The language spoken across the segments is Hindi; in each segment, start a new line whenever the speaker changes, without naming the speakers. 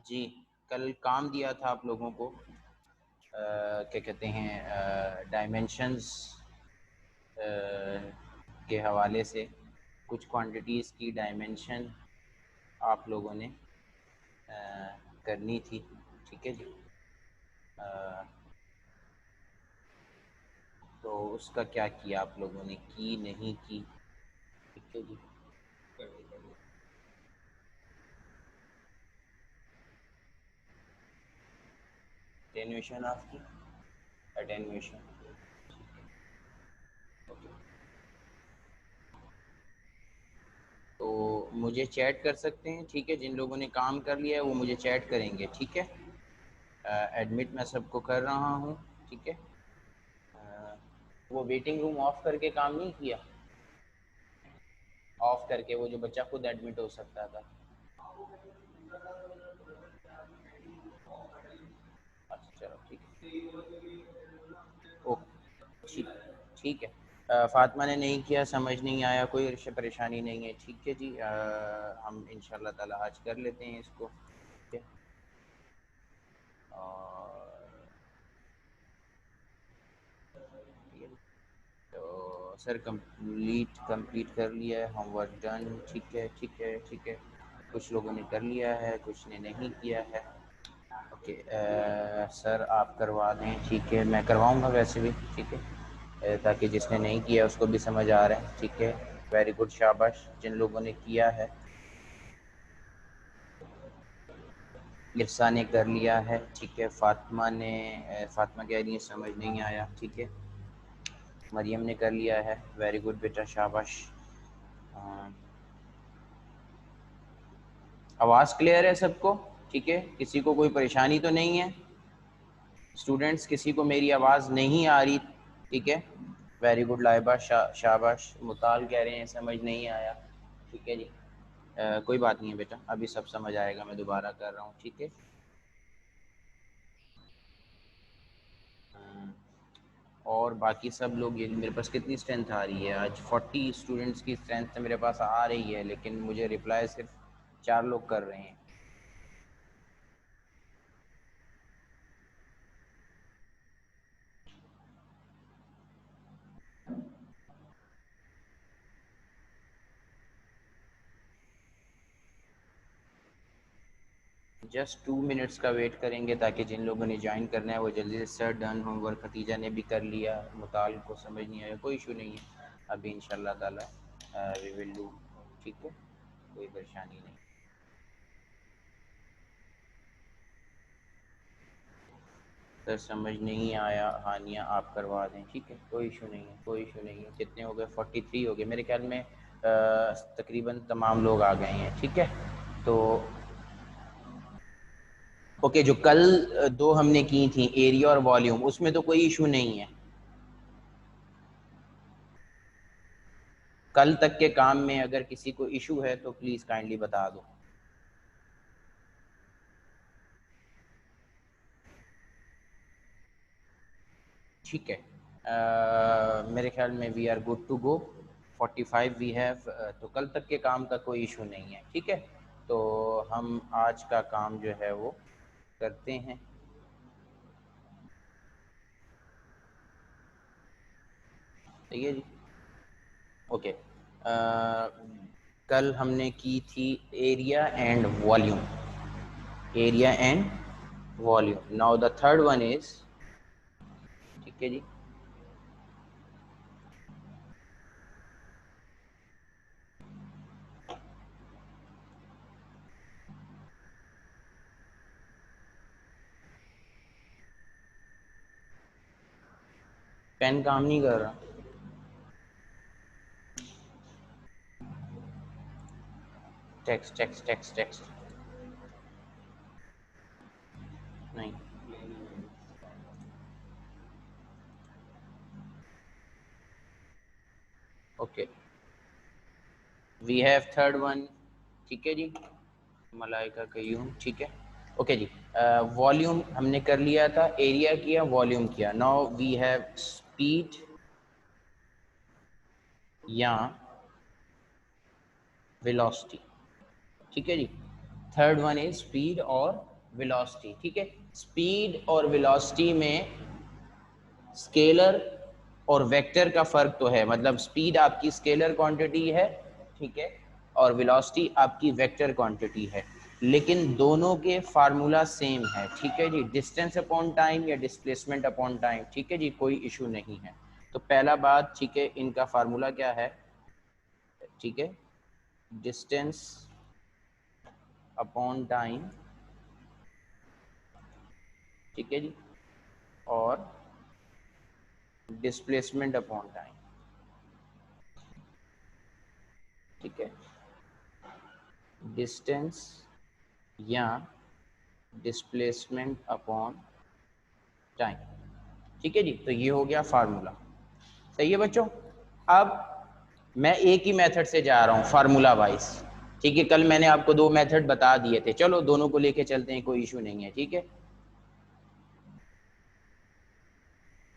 जी, कल काम दिया था आप लोगों को क्या कहते हैं डायमेंशंस के हवाले से कुछ क्वांटिटीज़ की डायमेंशन आप लोगों ने करनी थी। ठीक है जी। तो उसका क्या किया आप लोगों ने, की नहीं की? ठीक है जी। अटेन्यूएशन आपकी अटेन्यूएशन तो मुझे चैट कर सकते हैं। ठीक है, जिन लोगों ने काम कर लिया है वो मुझे चैट करेंगे। ठीक है, एडमिट मैं सबको कर रहा हूँ। ठीक है, वो वेटिंग रूम ऑफ करके काम नहीं किया, ऑफ करके वो जो बच्चा खुद एडमिट हो सकता था। अच्छा चलो ठीक है, ओके ठीक है। फातिमा ने नहीं किया, समझ नहीं आया, कोई परेशानी नहीं है। ठीक है जी, हम इंशाल्लाह ताला आज कर लेते हैं इसको। ठीक है, और तो सर कंप्लीट कर लिया है, होमवर्क डन। ठीक है ठीक है ठीक है, कुछ लोगों ने कर लिया है, कुछ ने नहीं किया है। ओके, सर आप करवा दें। ठीक है, मैं करवाऊँगा वैसे भी। ठीक है, ताकि जिसने नहीं किया उसको भी समझ आ रहा है। ठीक है, वेरी गुड, शाबाश जिन लोगों ने किया है। इरसा ने कर लिया है। ठीक है, फातिमा कह रही है समझ नहीं आया। ठीक है, मरियम ने कर लिया है, वेरी गुड बेटा, शाबाश। आवाज़ क्लियर है सबको? ठीक है, किसी को कोई परेशानी तो नहीं है? स्टूडेंट्स, किसी को मेरी आवाज़ नहीं आ रही? ठीक है, वेरी गुड लाइबा, शाबाश। मुताल कह रहे हैं समझ नहीं आया। ठीक है जी, कोई बात नहीं है बेटा, अभी सब समझ आएगा, मैं दोबारा कर रहा हूँ। ठीक है, और बाकी सब लोग, ये मेरे पास कितनी स्ट्रेंथ आ रही है आज? 40 स्टूडेंट्स की स्ट्रेंथ मेरे पास आ रही है, लेकिन मुझे रिप्लाई सिर्फ 4 लोग कर रहे हैं। जस्ट 2 मिनट्स का वेट करेंगे ताकि जिन लोगों ने ज्वाइन करना है वो जल्दी से। सर डन होमवर्क खतीजा ने भी कर लिया, मुताल को समझ नहीं आया, कोई इशू नहीं है, अभी इंशाल्लाह ताला वी विल डू। ठीक है, कोई परेशानी नहीं। सर समझ नहीं आया, हानिया आप करवा दें। ठीक है, कोई इशू नहीं है, कोई इशू नहीं है। कितने हो गए? 43 हो गए मेरे ख्याल में। तकरीबन तमाम लोग आ गए हैं। ठीक है, तो ओके, जो कल दो हमने की थी एरिया और वॉल्यूम, उसमें तो कोई इशू नहीं है। कल तक के काम में अगर किसी को इशू है तो प्लीज़ काइंडली बता दो। ठीक है, मेरे ख्याल में we are good to go. 45 we have, तो कल तक के काम का कोई इशू नहीं है। ठीक है, तो हम आज का काम जो है वो करते हैं। सही है जी, ओके। कल हमने की थी area and volume, area and volume. Now the third one is, ठीक है जी, पेन काम नहीं कर रहा। टेक्स्ट टेक्स्ट टेक्स्ट टेक्स्ट नहीं, okay, we have third one. ठीक है जी, मलाइका कयूम। ठीक है, ओके जी। वॉल्यूम हमने कर लिया था, एरिया किया, वॉल्यूम किया। नाउ वी हैव स्पीड या वेलोसिटी। ठीक है जी, थर्ड वन इज स्पीड और वेलोसिटी, ठीक है। स्पीड और वेलोसिटी में स्केलर और वेक्टर का फर्क तो है, मतलब स्पीड आपकी स्केलर क्वांटिटी है, ठीक है, और वेलोसिटी आपकी वेक्टर क्वांटिटी है, लेकिन दोनों के फार्मूला सेम है, ठीक है जी, डिस्टेंस अपॉन टाइम या डिस्प्लेसमेंट अपॉन टाइम, ठीक है जी, कोई इशू नहीं है। तो पहला बात, ठीक है, इनका फार्मूला क्या है, ठीक है, डिस्टेंस अपॉन टाइम, ठीक है जी, और डिस्प्लेसमेंट अपॉन टाइम, ठीक है, डिस्टेंस या डिस्प्लेसमेंट अपॉन टाइम, ठीक है जी। तो ये हो गया फार्मूला, सही है बच्चों। अब मैं एक ही मेथड से जा रहा हूँ फार्मूला वाइज, ठीक है, कल मैंने आपको दो मेथड बता दिए थे, चलो दोनों को लेके चलते हैं, कोई इशू नहीं है, ठीक है,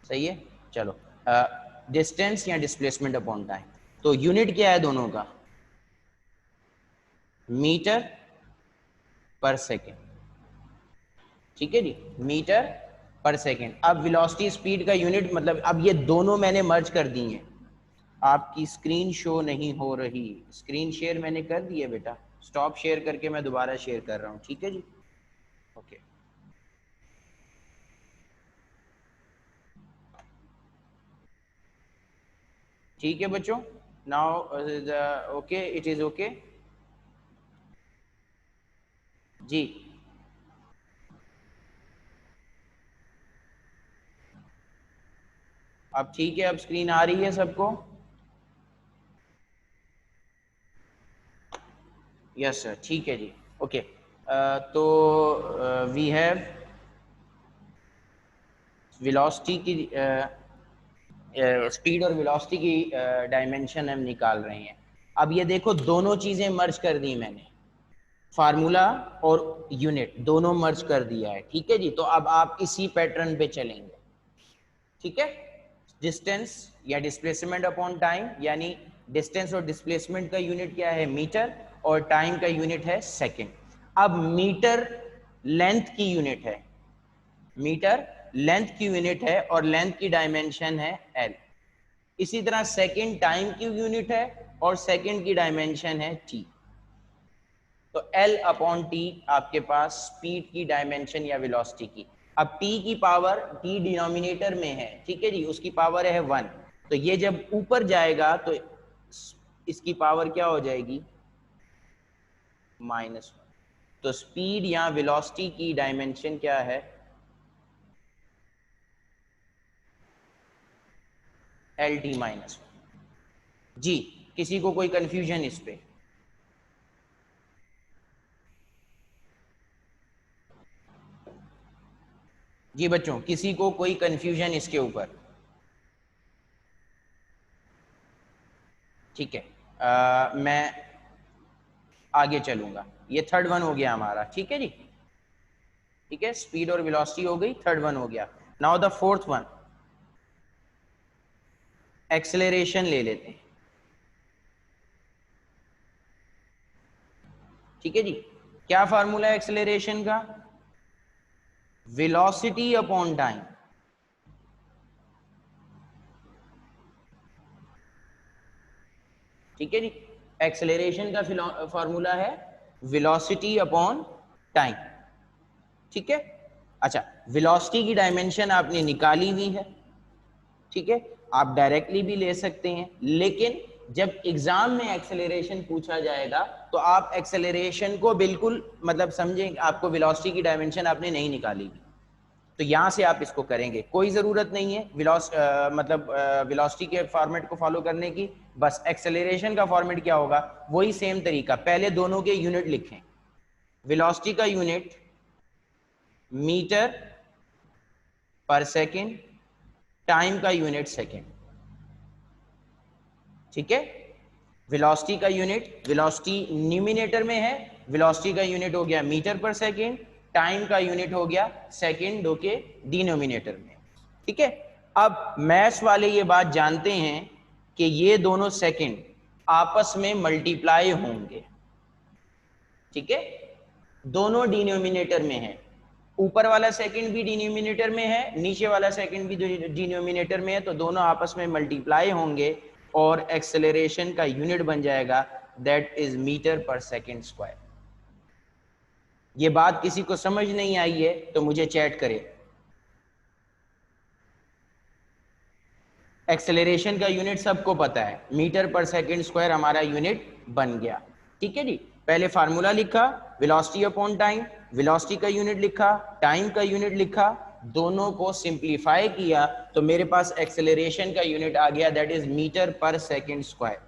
सही है। चलो, डिस्टेंस या डिस्प्लेसमेंट अपॉन टाइम, तो यूनिट क्या है दोनों का, मीटर पर सेकेंड, ठीक है जी, मीटर पर सेकेंड। अब वेलोसिटी स्पीड का यूनिट, मतलब अब ये दोनों मैंने मर्ज कर दी हैं। आपकी स्क्रीन शो नहीं हो रही, स्क्रीन शेयर मैंने कर दी है बेटा, स्टॉप शेयर करके मैं दोबारा शेयर कर रहा हूँ, ठीक है जी, ओके। ठीक है बच्चों, now okay, it is okay जी। अब ठीक है, अब स्क्रीन आ रही है सबको, यस सर, ठीक है जी, ओके। तो वी हैव वेलोसिटी की स्पीड और वेलोसिटी की डायमेंशन हम निकाल रहे हैं। अब ये देखो, दोनों चीजें मर्ज कर दी मैंने, फार्मूला और यूनिट दोनों मर्ज कर दिया है, ठीक है जी। तो अब आप इसी पैटर्न पे चलेंगे, ठीक है। डिस्टेंस या डिस्प्लेसमेंट अपॉन टाइम, यानी डिस्टेंस और डिस्प्लेसमेंट का यूनिट क्या है, मीटर, और टाइम का यूनिट है सेकेंड। अब मीटर लेंथ की यूनिट है, मीटर लेंथ की यूनिट है, और लेंथ की डायमेंशन है एल। इसी तरह सेकेंड टाइम की यूनिट है, और सेकेंड की डायमेंशन है टी। तो L अपॉन टी आपके पास स्पीड की डायमेंशन या वेलोसिटी की। अब T की पावर, T डिनोमिनेटर में है, ठीक है जी, उसकी पावर है 1, तो ये जब ऊपर जाएगा तो इसकी पावर क्या हो जाएगी, -1। तो स्पीड या वेलोसिटी की डायमेंशन क्या है, LT-1 जी। किसी को कोई कंफ्यूजन इस पे, जी बच्चों, किसी को कोई कंफ्यूजन इसके ऊपर, ठीक है। मैं आगे चलूंगा, ये थर्ड वन हो गया हमारा, ठीक है जी, ठीक है, स्पीड और वेलोसिटी हो गई, थर्ड वन हो गया। Now the fourth one, acceleration ले लेते हैं, ठीक है जी। क्या फार्मूला है एक्सेलरेशन का, वेलोसिटी अपॉन टाइम, ठीक है जी। एक्सेलरेशन का फार्मूला है वेलोसिटी अपॉन टाइम, ठीक है। अच्छा, वेलोसिटी की डायमेंशन आपने निकाली हुई है, ठीक है, आप डायरेक्टली भी ले सकते हैं, लेकिन जब एग्जाम में एक्सेलरेशन पूछा जाएगा तो आप एक्सेलरेशन को बिल्कुल, मतलब समझें, आपको वेलोसिटी की डायमेंशन आपने नहीं निकाली, तो यहां से आप इसको करेंगे, कोई जरूरत नहीं है वेलोसिटी के फॉर्मेट को फॉलो करने की। बस एक्सेलरेशन का फॉर्मेट क्या होगा, वही सेम तरीका, पहले दोनों के यूनिट लिखें, वेलोसिटी का unit metre per second, time का यूनिट सेकेंड, ठीक है। वेलोसिटी का यूनिट, वेलोसिटी न्यूमिनेटर में है, वेलोसिटी का यूनिट हो गया मीटर पर सेकेंड, टाइम का यूनिट हो गया सेकेंड, दो के डिनोमिनेटर में, ठीक है। अब मैथ्स वाले ये बात जानते हैं कि ये दोनों सेकेंड आपस में मल्टीप्लाई होंगे, ठीक है, दोनों डिनोमिनेटर में है, ऊपर वाला सेकंड भी डिनोमिनेटर में है, नीचे वाला सेकंड भी डिनोमिनेटर में है, तो दोनों आपस में मल्टीप्लाई होंगे और एक्सेलरेशन का यूनिट बन जाएगा, that is metre per second square. ये बात किसी को समझ नहीं आई है तो मुझे चैट करे। एक्सेलरेशन का यूनिट सबको पता है, मीटर पर सेकंड स्क्वायर हमारा यूनिट बन गया। ठीक है जी, पहले फार्मूला लिखा वेलोसिटी अपॉन टाइम, वेलोसिटी का यूनिट लिखा, टाइम का यूनिट लिखा, दोनों को सिंप्लीफाई किया तो मेरे पास एक्सेलरेशन का यूनिट आ गया, that is metre per second square.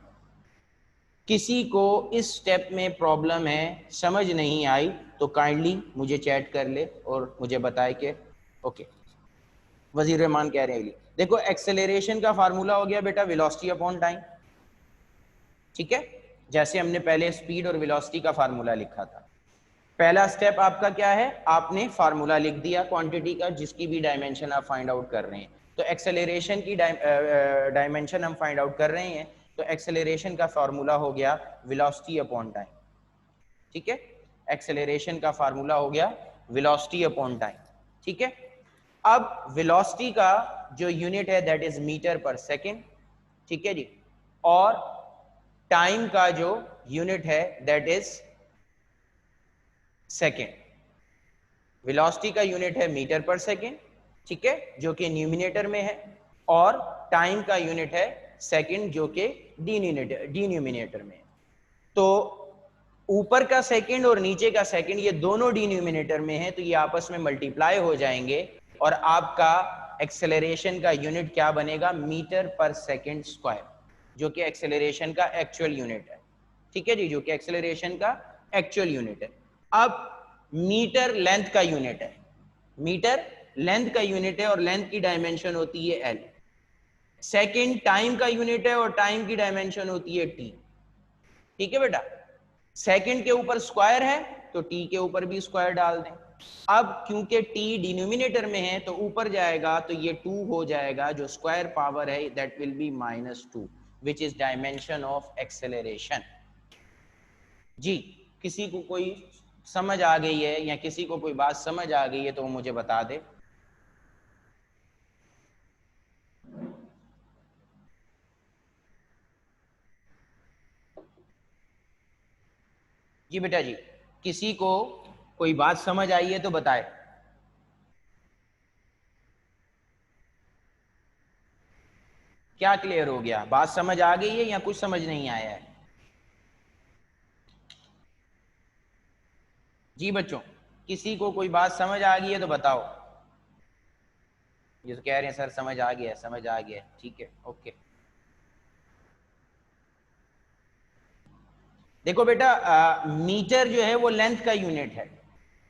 किसी को इस स्टेप में प्रॉब्लम है, समझ नहीं आई, तो काइंडली मुझे चैट कर ले और मुझे बताए कि ओके। वजीर रहमान कह रहे हैं देखो एक्सेलरेशन का फार्मूला हो गया बेटा वेलोसिटी अपॉन टाइम, ठीक है, जैसे हमने पहले स्पीड और वेलोसिटी का फार्मूला लिखा था। पहला स्टेप आपका क्या है, आपने फार्मूला लिख दिया क्वांटिटी का जिसकी भी डायमेंशन आप फाइंड आउट कर रहे हैं। तो एक्सेलरेशन की डायमेंशन हम फाइंड आउट कर रहे हैं, तो एक्सेलरेशन का फार्मूला हो गया वेलोसिटी अपॉन टाइम। ठीक है, एक्सेलरेशन का फार्मूला हो गया वेलोसिटी अपॉन टाइम। ठीक है, अब वेलोसिटी का जो यूनिट है that is metre per second. ठीक है जी, और टाइम का जो यूनिट है दैट इज सेकेंड। वेलोसिटी का यूनिट है मीटर पर सेकेंड, ठीक है, जो कि न्यूमिनेटर में है, और टाइम का यूनिट है सेकेंड जो कि डिनोमिनेटर में है। तो ऊपर का सेकंड और नीचे का सेकंड ये दोनों डिनोमिनेटर में है, तो ये आपस में मल्टीप्लाई हो जाएंगे और आपका एक्सेलरेशन का यूनिट क्या बनेगा, मीटर पर सेकंड स्क्वायर, जो कि एक्सेलरेशन का एक्चुअल यूनिट है। ठीक है जी, जो कि एक्सेलरेशन का एक्चुअल यूनिट है। अब मीटर लेंथ का यूनिट है, मीटर लेंथ का यूनिट है और लेंथ की डायमेंशन होती है एल। सेकंड टाइम का यूनिट है और टाइम की डायमेंशन होती है टी। ठीक है बेटा, सेकंड के ऊपर स्क्वायर है तो टी के ऊपर भी स्क्वायर डाल दें। अब क्योंकि टी डिनोमिनेटर में है तो ऊपर जाएगा तो ये 2 हो जाएगा, जो स्क्वायर पावर है that will be -2 which is dimension of acceleration. जी, किसी को कोई समझ आ गई है या किसी को कोई बात समझ आ गई है तो वो मुझे बता दे। जी बेटा जी, किसी को कोई बात समझ आई है तो बताए। क्या क्लियर हो गया, बात समझ आ गई है या कुछ समझ नहीं आया है? जी बच्चों, किसी को कोई बात समझ आ गई है तो बताओ। ये तो कह रहे हैं सर समझ आ गया, समझ आ गया, ठीक है, ओके। देखो बेटा, मीटर जो है वो लेंथ का यूनिट है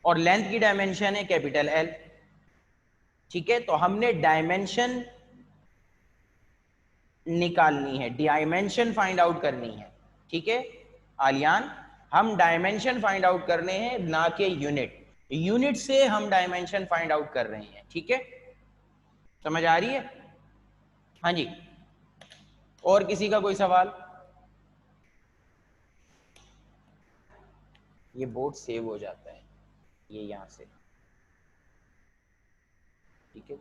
और लेंथ की डायमेंशन है कैपिटल एल। ठीक है, तो हमने डायमेंशन निकालनी है, डायमेंशन फाइंड आउट करनी है। ठीक है आलियान, हम डायमेंशन फाइंड आउट करने हैं ना कि यूनिट। यूनिट से हम डायमेंशन फाइंड आउट कर रहे हैं। ठीक है, समझ आ रही है? हाँ जी, और किसी का कोई सवाल? ये बोर्ड सेव हो जाता है, ये यहाँ से, ठीक है,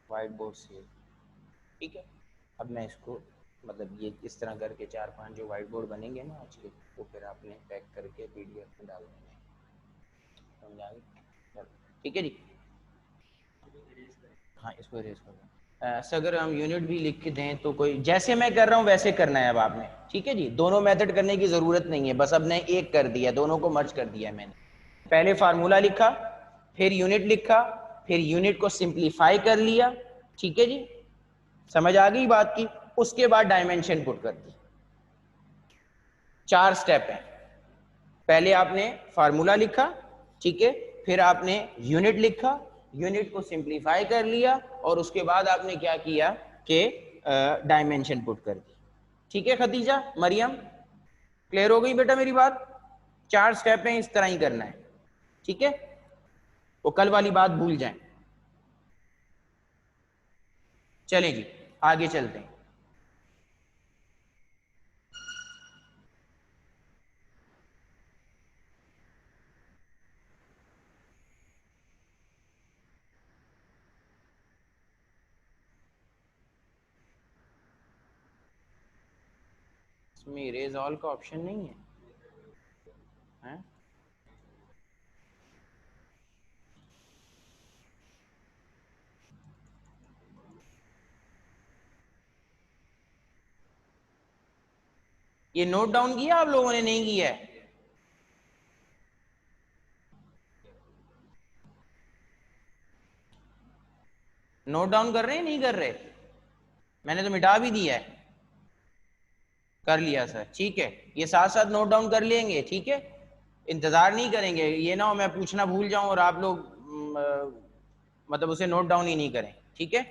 वाइट बोर्ड सेव। ठीक है, अब मैं इसको मतलब ये इस तरह करके 4-5 जो वाइट बोर्ड बनेंगे ना आज के, वो फिर आपने पैक करके PDF में डाल देंगे। समझ आ गई? ठीक है जी, हाँ इसको इरेज कर दो। ऐसा अगर हम यूनिट भी लिख के दें तो कोई, जैसे मैं कर रहा हूँ वैसे करना है अब आपने। ठीक है जी, दोनों मेथड करने की ज़रूरत नहीं है, बस अब ने एक कर दिया, दोनों को मर्ज कर दिया मैंने। पहले फार्मूला लिखा, फिर यूनिट लिखा, फिर यूनिट को सिंप्लीफाई कर लिया। ठीक है जी, समझ आ गई बात की? उसके बाद डायमेंशन पुट कर दी। 4 स्टेप हैं, पहले आपने फार्मूला लिखा, ठीक है, फिर आपने यूनिट लिखा, यूनिट को सिंप्लीफाई कर लिया और उसके बाद आपने क्या किया कि डायमेंशन पुट कर दी। ठीक है खतीजा, मरियम, क्लियर हो गई बेटा मेरी बात? 4 स्टेप हैं, इस तरह ही करना है। ठीक है, वो कल वाली बात भूल जाएं। चलें जी, आगे चलते हैं। इसमें इरेज ऑल का ऑप्शन नहीं है, हैं? ये नोट डाउन किया आप लोगों ने, नहीं किया है? नोट डाउन कर रहे हैं नहीं कर रहे? मैंने तो मिटा भी दिया है। कर लिया सर, ठीक है। ये साथ साथ नोट डाउन कर लेंगे, ठीक है। इंतजार नहीं करेंगे, ये ना हो मैं पूछना भूल जाऊं और आप लोग मतलब उसे नोट डाउन ही नहीं करें, ठीक है।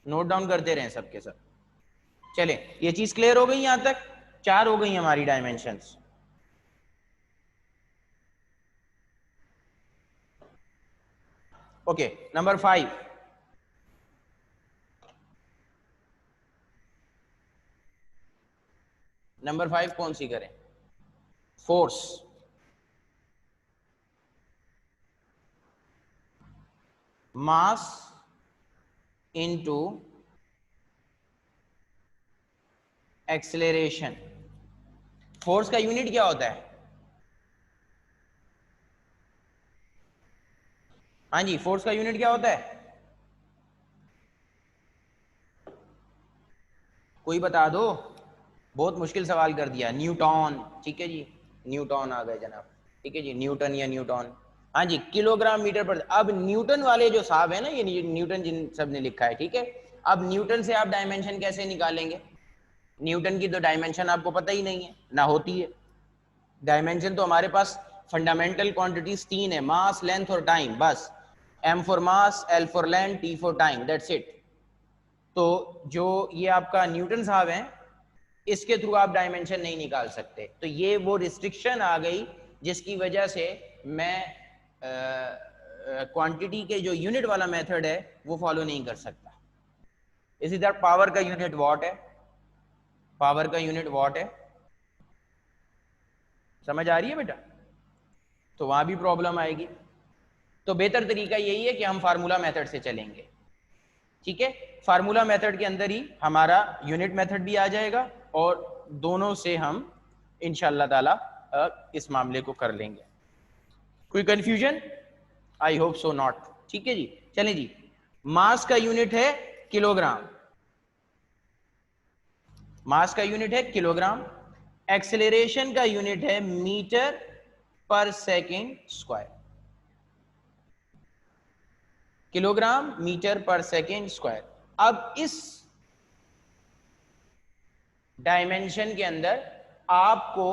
नोट डाउन करते रहें सबके सब। चले, ये चीज क्लियर हो गई यहां तक? 4 हो गई हमारी डायमेंशंस। Okay, number 5। नंबर 5 कौन सी करें? Force. Mass into acceleration. Force का यूनिट क्या होता है? हाँ जी, फोर्स का यूनिट क्या होता है? कोई बता दो। बहुत मुश्किल सवाल कर दिया। न्यूटन, ठीक है जी, न्यूटन आ गए जनाब, ठीक है जी, न्यूटन या न्यूटन। हाँ जी, किलोग्राम मीटर पर। अब न्यूटन वाले जो साहब है ना, ये न्यूटन जिन सब ने लिखा है, ठीक है। अब न्यूटन से आप डायमेंशन कैसे निकालेंगे? न्यूटन की तो डायमेंशन आपको पता ही नहीं है, ना होती है। डायमेंशन तो हमारे पास फंडामेंटल क्वांटिटीज 3 है, मास, लेंथ और टाइम, बस। M for mass, L for length, T for time, that's it. तो जो ये आपका न्यूटन साहब हैं, इसके थ्रू आप डायमेंशन नहीं निकाल सकते। तो ये वो रिस्ट्रिक्शन आ गई जिसकी वजह से मैं क्वांटिटी के जो यूनिट वाला मेथड है वो फॉलो नहीं कर सकता। इसी तरह पावर का यूनिट वॉट है, पावर का यूनिट वॉट है। समझ आ रही है बेटा? तो वहां भी प्रॉब्लम आएगी। तो बेहतर तरीका यही है कि हम फार्मूला मेथड से चलेंगे, ठीक है। फार्मूला मेथड के अंदर ही हमारा यूनिट मेथड भी आ जाएगा और दोनों से हम इंशाल्लाह ताला इस मामले को कर लेंगे। कोई confusion? I hope so not, ठीक है जी। चलें जी, मास का यूनिट है किलोग्राम, मास का यूनिट है किलोग्राम। एक्सेलरेशन का यूनिट है metre per second square. Kilogram metre per second square. अब इस डायमेंशन के अंदर आपको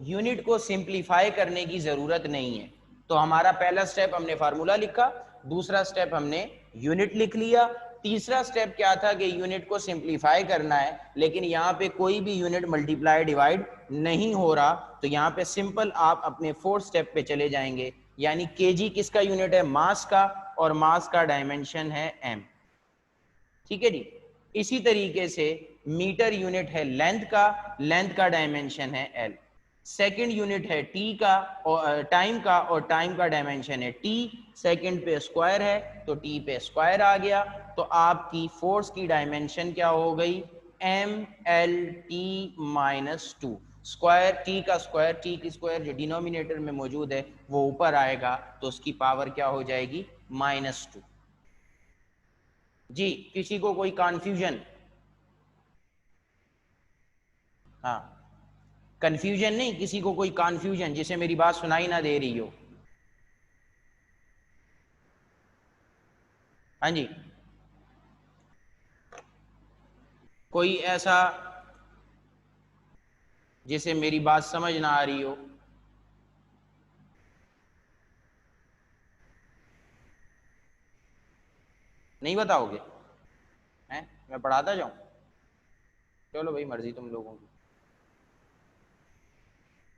यूनिट को सिंप्लीफाई करने की जरूरत नहीं है। तो हमारा पहला स्टेप हमने फार्मूला लिखा, दूसरा स्टेप हमने यूनिट लिख लिया, तीसरा स्टेप क्या था कि यूनिट को सिंप्लीफाई करना है, लेकिन यहां पे कोई भी यूनिट मल्टीप्लाई डिवाइड नहीं हो रहा। तो यहां पे सिंपल आप अपने फोर्थ स्टेप पे चले जाएंगे, यानी केजी किसका यूनिट है? मास का, और मास का डायमेंशन है एम, ठीक है जी। इसी तरीके से मीटर यूनिट है लेंथ का, लेंथ का डायमेंशन है एल। सेकंड यूनिट है टी का और टाइम का, और टाइम का डायमेंशन है टी। सेकंड पे स्क्वायर है तो टी पे स्क्वायर आ गया। तो आपकी फोर्स की डायमेंशन क्या हो गई? M L T minus two. Square T का स्क्वायर, टी की स्क्वायर जो डिनोमिनेटर में मौजूद है वो ऊपर आएगा, तो उसकी पावर क्या हो जाएगी? -2। जी, किसी को कोई कन्फ्यूजन? हाँ, कंफ्यूजन नहीं, किसी को कोई कन्फ्यूजन जिसे मेरी बात सुनाई ना दे रही हो? हाँ जी, कोई ऐसा जिसे मेरी बात समझ ना आ रही हो? नहीं बताओगे? हैं, मैं पढ़ाता जाऊं? चलो भाई, मर्जी तुम लोगों की,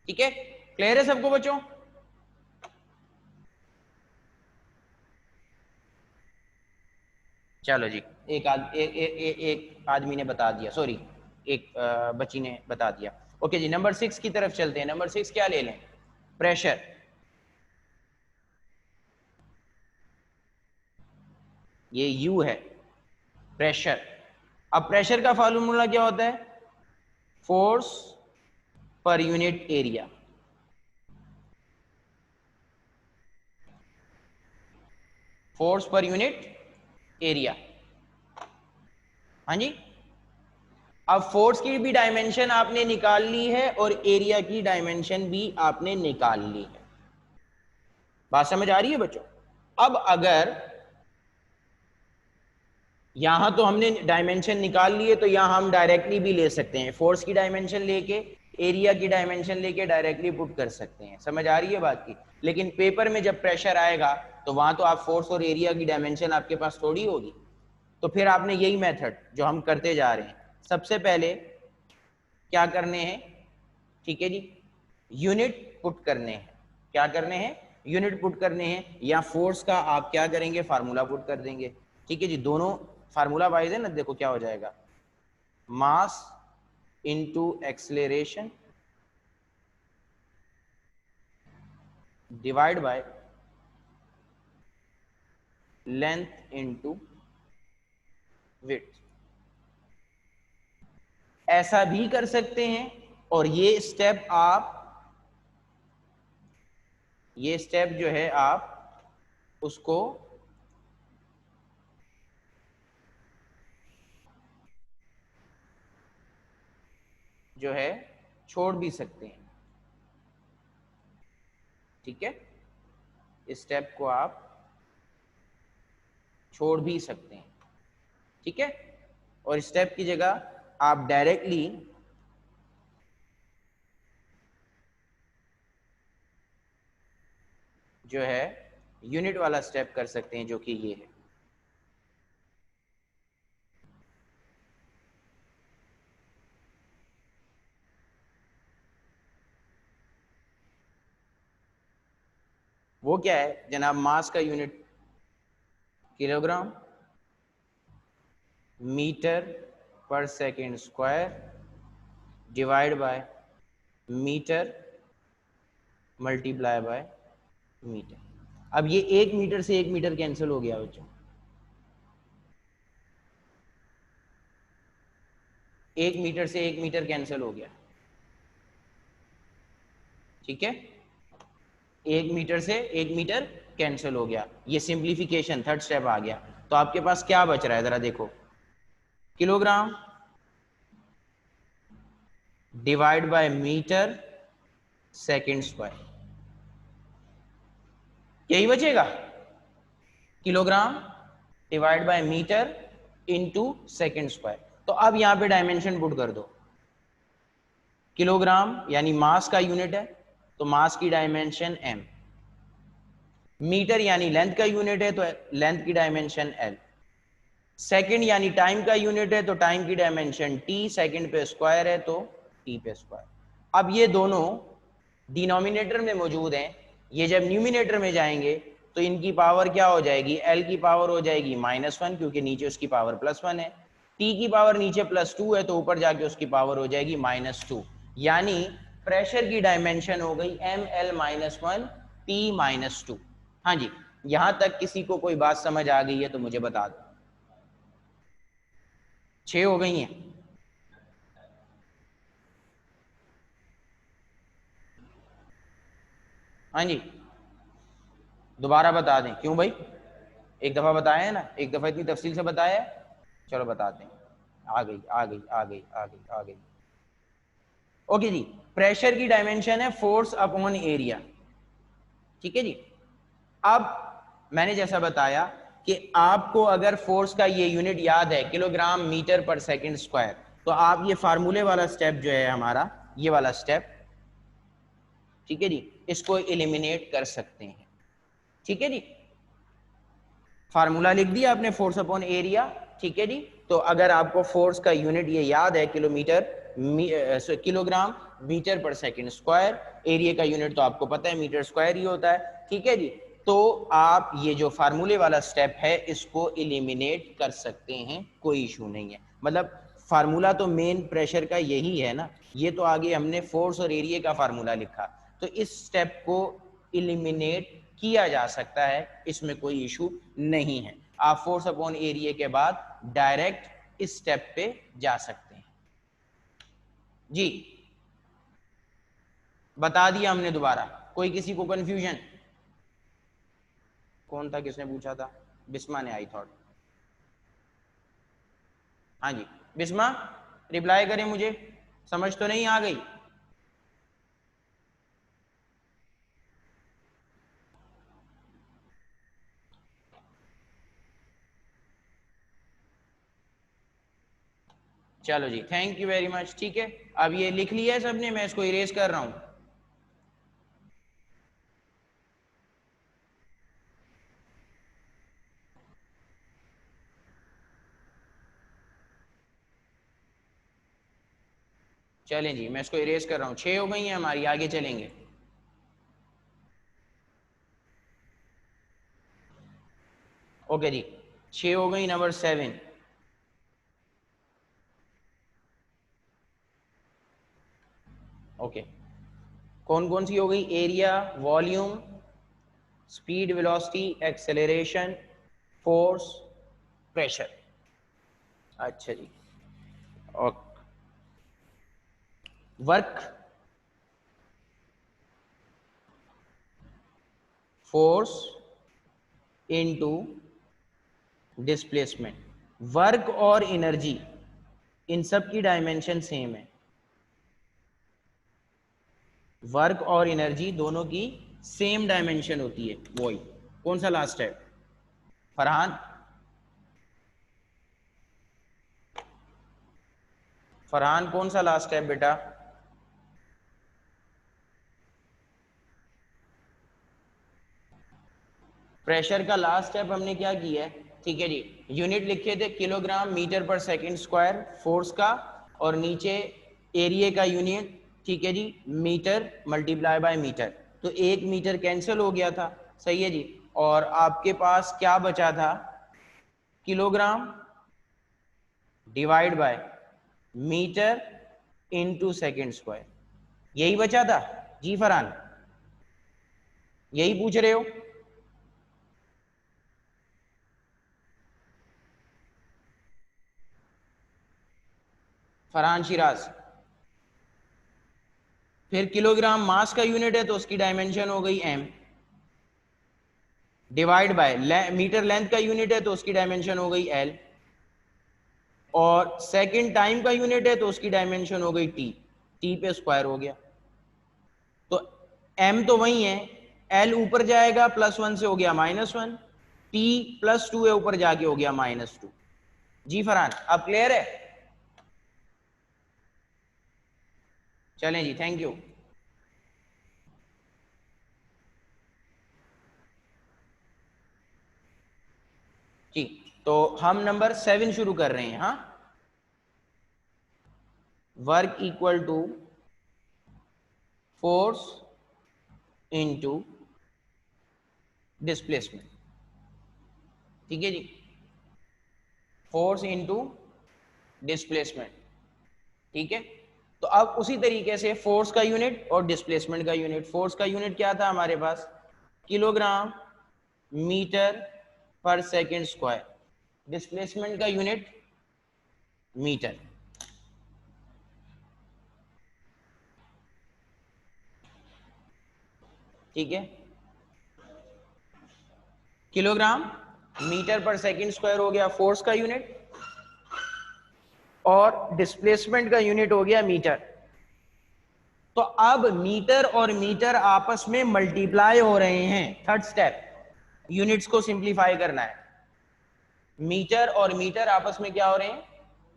ठीक है। क्लियर है सबको बच्चों? चलो जी, एक आदमी ने बता दिया, सॉरी, एक बच्ची ने बता दिया। ओके जी, नंबर 6 की तरफ चलते हैं। नंबर 6 क्या ले लें? प्रेशर। ये यू है, प्रेशर। अब प्रेशर का फॉर्मूला क्या होता है? Force per unit area, force per unit area. हाँ जी, अब फोर्स की भी डायमेंशन आपने निकाल ली है और एरिया की डायमेंशन भी आपने निकाल ली है। बात समझ आ रही है बच्चों? अब अगर यहां तो हमने डायमेंशन निकाल लिए, तो यहां हम डायरेक्टली भी ले सकते हैं, फोर्स की डायमेंशन लेके एरिया की डायमेंशन लेके डायरेक्टली पुट कर सकते हैं। समझ आ रही है बात की? लेकिन पेपर में जब प्रेशर आएगा तो वहां तो आप फोर्स और एरिया की डायमेंशन आपके पास थोड़ी होगी। तो फिर आपने यही मेथड जो हम करते जा रहे हैं, सबसे पहले क्या करने हैं, ठीक है जी, यूनिट पुट करने हैं। क्या करने हैं? यूनिट पुट करने हैं, या फोर्स का आप क्या करेंगे, फार्मूला पुट कर देंगे। ठीक है जी, दोनों फार्मूला वाइज है ना। देखो क्या हो जाएगा, mass into acceleration divide by length into width. ऐसा भी कर सकते हैं, और ये स्टेप जो है आप उसको जो है छोड़ भी सकते हैं। ठीक है, इस स्टेप को आप छोड़ भी सकते हैं। ठीक है, और स्टेप की जगह आप डायरेक्टली जो है यूनिट वाला स्टेप कर सकते हैं, जो कि ये है। वो क्या है जनाब, मास का unit kilogram metre per second square divide by metre multiply by metre. अब ये 1 मीटर से 1 मीटर कैंसिल हो गया बच्चों, 1 मीटर से 1 मीटर कैंसिल हो गया। ठीक है, 1 मीटर से 1 मीटर कैंसिल हो गया, ये सिंप्लीफिकेशन थर्ड स्टेप आ गया। तो आपके पास क्या बच रहा है, जरा देखो, kilogram divide by metre second square, यही बचेगा, kilogram divide by metre into second square. तो अब यहां पे डायमेंशन पुट कर दो, किलोग्राम यानी मास का यूनिट है, तो मास की डायमेंशन m, मीटर यानी लेंथ का यूनिट है, तो लेंथ की डायमेंशन l, सेकंड यानी टाइम का यूनिट है, तो टाइम की डायमेंशन t, सेकंड पे स्क्वायर है तो t पे स्क्वायर। अब ये दोनों डिनोमिनेटर में मौजूद हैं, ये जब न्यूमिनेटर में जाएंगे तो इनकी पावर क्या हो जाएगी, l की पावर हो जाएगी -1, क्योंकि नीचे उसकी पावर +1 है, t की पावर नीचे +2 है, तो ऊपर जाके उसकी पावर हो जाएगी -2। यानी प्रेशर की डायमेंशन हो गई ml-1 t-2। हाँ जी, यहां तक किसी को कोई बात समझ आ गई है तो मुझे बता दो। 6 हो गई हैं। हाँ जी, दोबारा बता दें, क्यों भाई, एक दफा बताया है ना, एक दफा इतनी तफसील से बताया है, चलो बताते हैं। आ गई आ गई आ गई आ गई आ गई। ओके जी, प्रेशर की डायमेंशन है फोर्स अपॉन एरिया। ठीक है जी, अब मैंने जैसा बताया कि आपको अगर फोर्स का ये यूनिट याद है kilogram metre per second square, तो आप ये फार्मूले वाला स्टेप जो है हमारा, ये वाला स्टेप, ठीक है जी, इसको एलिमिनेट कर सकते हैं। ठीक है जी, फार्मूला लिख दिया आपने, फोर्स अपॉन एरिया। ठीक है जी, तो अगर आपको फोर्स का यूनिट ये याद है kilogram metre per second square, area का यूनिट तो आपको पता है मीटर स्क्वायर ही होता है। ठीक है जी, तो आप ये जो फार्मूले वाला स्टेप है इसको एलिमिनेट कर सकते हैं, कोई इशू नहीं है। मतलब फार्मूला तो मेन प्रेशर का यही है ना, ये तो आगे हमने फोर्स और एरिया का फार्मूला लिखा, तो इस स्टेप को इलिमिनेट किया जा सकता है, इसमें कोई इशू नहीं है। आप फोर्स अपॉन एरिया के बाद डायरेक्ट इस स्टेप पे जा सकते हैं। जी बता दिया हमने दोबारा। कोई किसी को कंफ्यूजन? कौन था, किसने पूछा था? बिस्मा ने, आई थॉट। हाँ जी बिस्मा, रिप्लाई करें मुझे, समझ तो नहीं आ गई? चलो जी, थैंक यू वेरी मच। ठीक है, अब ये लिख लिया है सबने, मैं इसको इरेज कर रहा हूं। चलें जी, मैं इसको इरेज कर रहा हूं। 6 हो गई हैं हमारी, आगे चलेंगे। ओके जी, 6 हो गई। नंबर 7। ओके, कौन कौन सी हो गई? Area, volume, speed, velocity, acceleration, force, pressure. अच्छा जी। और work, force into displacement. Work और एनर्जी, इन सब की डायमेंशन सेम है। वर्क और एनर्जी दोनों की सेम डायमेंशन होती है। वही कौन सा लास्ट है? फरहान, फरहान कौन सा लास्ट है बेटा? प्रेशर का लास्ट स्टेप हमने क्या किया है? ठीक है जी, यूनिट लिखे थे kilogram metre per second square force का, और नीचे एरिया का यूनिट, ठीक है जी, मीटर मल्टीप्लाई बाय मीटर। तो 1 मीटर कैंसिल हो गया था, सही है जी। और आपके पास क्या बचा था? Kilogram divide by metre into second square, यही बचा था। जी फरहान, यही पूछ रहे हो? फरहान शिराज, फिर किलोग्राम मास का यूनिट है तो उसकी डायमेंशन हो गई m, divide by metre length का यूनिट है तो उसकी डायमेंशन हो गई l, और सेकंड टाइम का यूनिट है तो उसकी डायमेंशन हो गई t। t पे स्क्वायर हो गया। तो m तो वही है, l ऊपर जाएगा +1 से हो गया -1, t +2 है ऊपर जाके हो गया -2। जी फरहान, अब क्लियर है? चलें जी, थैंक यू। जी, तो हम नंबर 7 शुरू कर रहे हैं। हाँ, work equal to force into displacement. ठीक है जी, फोर्स इनटू डिस्प्लेसमेंट। ठीक है, तो अब उसी तरीके से फोर्स का यूनिट और डिस्प्लेसमेंट का यूनिट। फोर्स का यूनिट क्या था हमारे पास? Kilogram metre per second square. Displacement का यूनिट मीटर। ठीक है, kilogram metre per second square हो गया फोर्स का यूनिट, और डिस्प्लेसमेंट का यूनिट हो गया मीटर। तो अब मीटर और मीटर आपस में मल्टीप्लाई हो रहे हैं। थर्ड स्टेप, यूनिट्स को सिंप्लीफाई करना है। मीटर और मीटर आपस में क्या हो रहे हैं?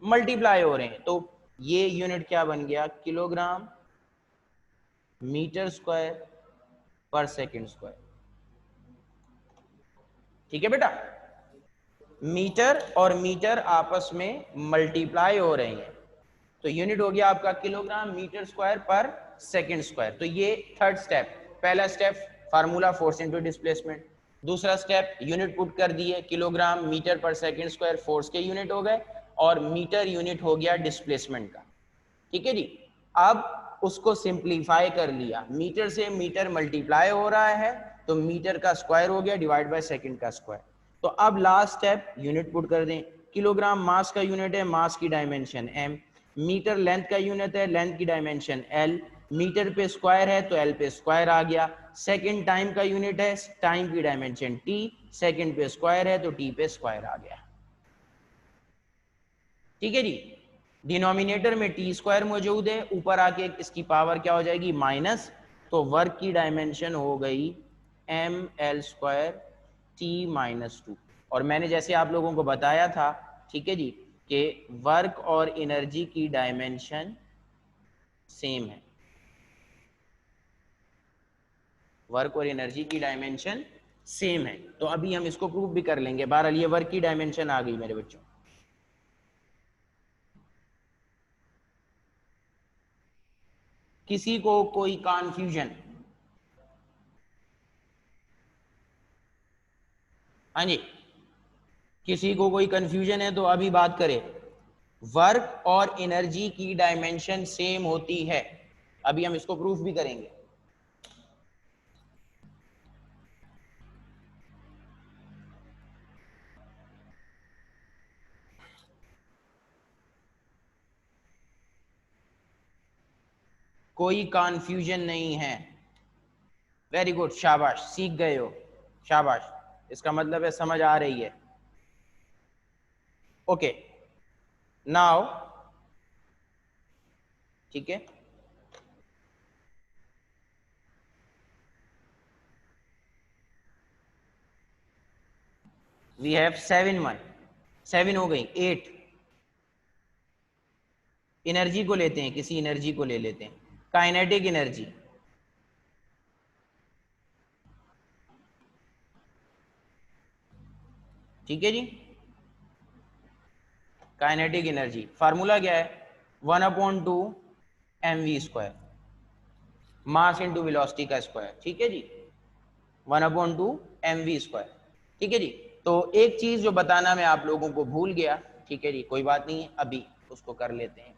मल्टीप्लाई हो रहे हैं। तो ये यूनिट क्या बन गया? Kilogram metre square per second square. ठीक है बेटा, मीटर और मीटर आपस में मल्टीप्लाई हो रहे हैं, तो यूनिट हो गया आपका kilogram metre square per second square. तो ये थर्ड स्टेप। पहला step formula force into displacement, दूसरा स्टेप यूनिट पुट कर दिए, kilogram metre per second square force के यूनिट हो गए, और मीटर यूनिट हो गया डिस्प्लेसमेंट का। ठीक है जी, अब उसको सिंप्लीफाई कर लिया, मीटर से मीटर मल्टीप्लाई हो रहा है तो मीटर का स्क्वायर हो गया डिवाइड बाय सेकंड का स्क्वायर। तो अब लास्ट स्टेप यूनिट पुट कर दें, किलोग्राम मास का यूनिट है, मास की डायमेंशन m, मीटर लेंथ का यूनिट है, लेंथ की डायमेंशन एल, मीटर पे स्क्वायर है तो एल पे स्क्वायर आ गया। सेकंड टाइम का यूनिट है, टाइम की डायमेंशन टी, सेकंड पे स्क्वायर है तो टी पे स्क्वायर आ गया। ठीक है जी, डिनोमिनेटर में टी स्क्वायर मौजूद है, ऊपर आके इसकी पावर क्या हो जाएगी माइनस, तो वर्क की डायमेंशन हो गई M L square T minus 2। और मैंने जैसे आप लोगों को बताया था, ठीक है जी, कि वर्क और एनर्जी की डायमेंशन सेम है, वर्क और एनर्जी की डायमेंशन सेम है। तो अभी हम इसको प्रूव भी कर लेंगे। बहरहाल ये वर्क की डायमेंशन आ गई मेरे बच्चों। किसी को कोई कॉन्फ्यूजन? हाँ जी, किसी को कोई कंफ्यूजन है तो अभी बात करें। वर्क और एनर्जी की डायमेंशन सेम होती है, अभी हम इसको प्रूफ भी करेंगे। कोई कन्फ्यूजन नहीं है, वेरी गुड, शाबाश, सीख गए हो, शाबाश, इसका मतलब है समझ आ रही है। ओके, नाउ ठीक है, वी हैव 7 1, 7 हो गई, 8। एनर्जी को लेते हैं, किसी एनर्जी को ले लेते हैं, काइनेटिक एनर्जी। ठीक है जी, काइनेटिक एनर्जी फार्मूला क्या है, 1/2 mv², मास इंटू वेलोसिटी का स्क्वायर। ठीक है जी, 1/2 mv²। ठीक है जी, तो एक चीज जो बताना मैं आप लोगों को भूल गया, ठीक है जी, कोई बात नहीं है, अभी उसको कर लेते हैं।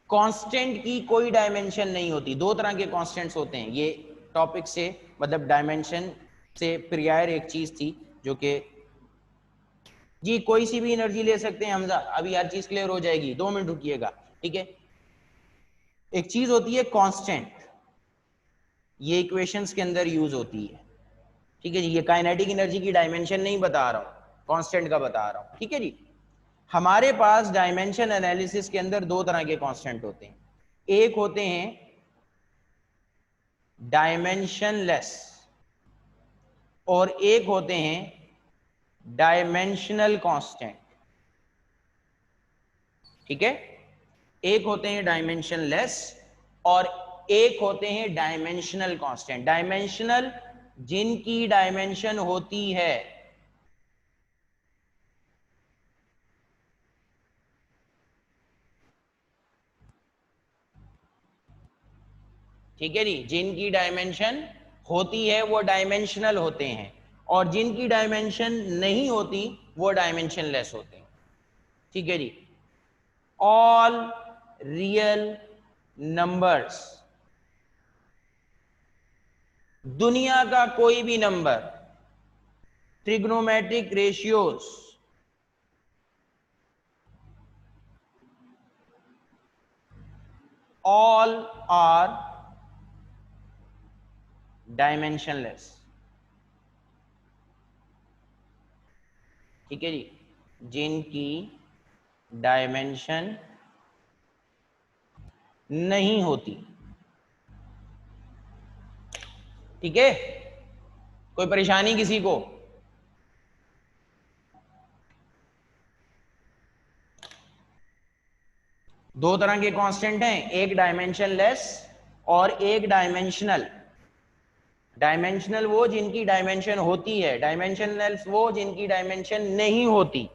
कांस्टेंट की कोई डायमेंशन नहीं होती, दो तरह के कांस्टेंट्स होते हैं। ये टॉपिक से मतलब डायमेंशन से प्रियर एक चीज थी जो कि, जी कोई सी भी एनर्जी ले सकते हैं हमजा, अभी हर चीज क्लियर हो जाएगी, 2 मिनट रुकिएगा। ठीक है, एक चीज होती है कांस्टेंट, ये इक्वेशंस के अंदर यूज होती है। ठीक है जी, ये काइनेटिक एनर्जी की डायमेंशन नहीं बता रहा हूं, कांस्टेंट का बता रहा हूं। ठीक है जी, हमारे पास डायमेंशन एनालिसिस के अंदर दो तरह के कांस्टेंट होते हैं, एक होते हैं डायमेंशनलेस और एक होते हैं डायमेंशनल कांस्टेंट। ठीक है, एक होते हैं डायमेंशनलेस और एक होते हैं डायमेंशनल कांस्टेंट। डायमेंशनल जिनकी डायमेंशन होती है, ठीक है जी, जिनकी डायमेंशन होती है वो डायमेंशनल होते हैं, और जिनकी डायमेंशन नहीं होती वो डायमेंशनलेस होते हैं। ठीक है जी, ऑल रियल नंबर्स, दुनिया का कोई भी number, trigonometric ratios, all are dimensionless. ठीक है जी, जिनकी डायमेंशन नहीं होती। ठीक है, कोई परेशानी किसी को? दो तरह के कांस्टेंट हैं, एक डायमेंशनलेस और एक डायमेंशनल। डायमेंशनल वो जिनकी डायमेंशन होती है, डायमेंशनलेस वो जिनकी डायमेंशन नहीं होती।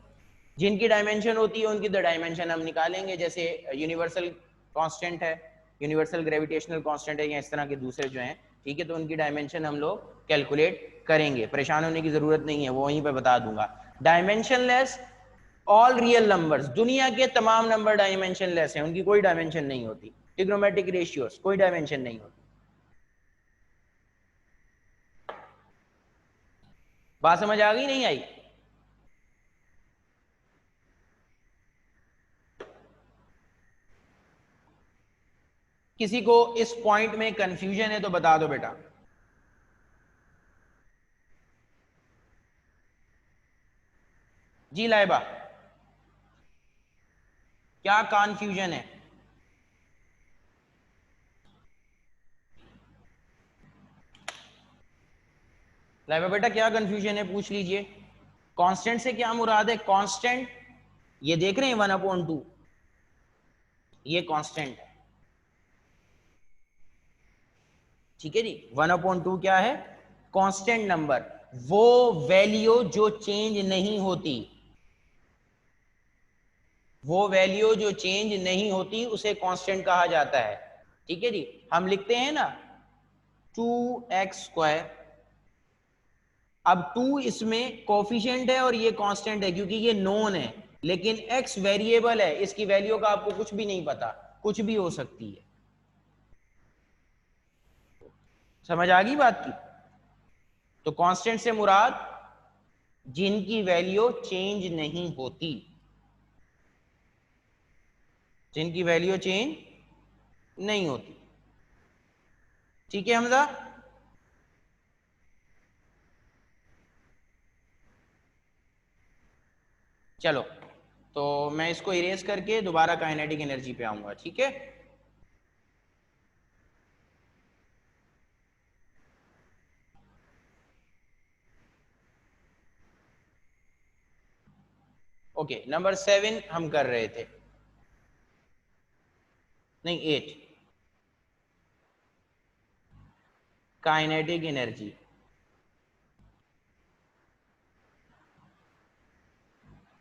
जिनकी डायमेंशन होती है उनकी तो डायमेंशन हम निकालेंगे, जैसे यूनिवर्सल कांस्टेंट है, यूनिवर्सल ग्रेविटेशनल कांस्टेंट है, या इस तरह के दूसरे जो हैं। ठीक है, तो उनकी डायमेंशन हम लोग कैलकुलेट करेंगे, परेशान होने की जरूरत नहीं है, वो वहीं पर बता दूंगा। डायमेंशनलेस ऑल रियल नंबर्स, दुनिया के तमाम नंबर डायमेंशनलेस हैं, उनकी कोई डायमेंशन नहीं होती। ट्रिग्नोमेट्रिक रेशियोज, कोई डायमेंशन नहीं होती। बात समझ आ गई नहीं आई? किसी को इस पॉइंट में कंफ्यूजन है तो बता दो बेटा। जी लाइबा, क्या कंफ्यूजन है? लाइबा बेटा क्या कंफ्यूजन है, पूछ लीजिए। कांस्टेंट से क्या मुराद है? कांस्टेंट ये देख रहे हैं 1/2, ये कांस्टेंट है, ठीक है जी। 1/2 क्या है? कांस्टेंट नंबर, वो वैल्यू जो चेंज नहीं होती, वो वैल्यू जो चेंज नहीं होती उसे कांस्टेंट कहा जाता है, ठीक है जी। हम लिखते हैं ना 2x², अब 2 इसमें कोफिशिएंट है और ये कांस्टेंट है क्योंकि ये नोन है, लेकिन x वेरिएबल है, इसकी वैल्यू का आपको कुछ भी नहीं पता, कुछ भी हो सकती है। समझ आ गई बात की? तो कांस्टेंट से मुराद जिनकी वैल्यू चेंज नहीं होती, जिनकी वैल्यू चेंज नहीं होती, ठीक है हमजा? चलो, तो मैं इसको इरेज करके दोबारा काइनेटिक एनर्जी पे आऊंगा, ठीक है? ओके, नंबर 7 हम कर रहे थे, नहीं 8, काइनेटिक एनर्जी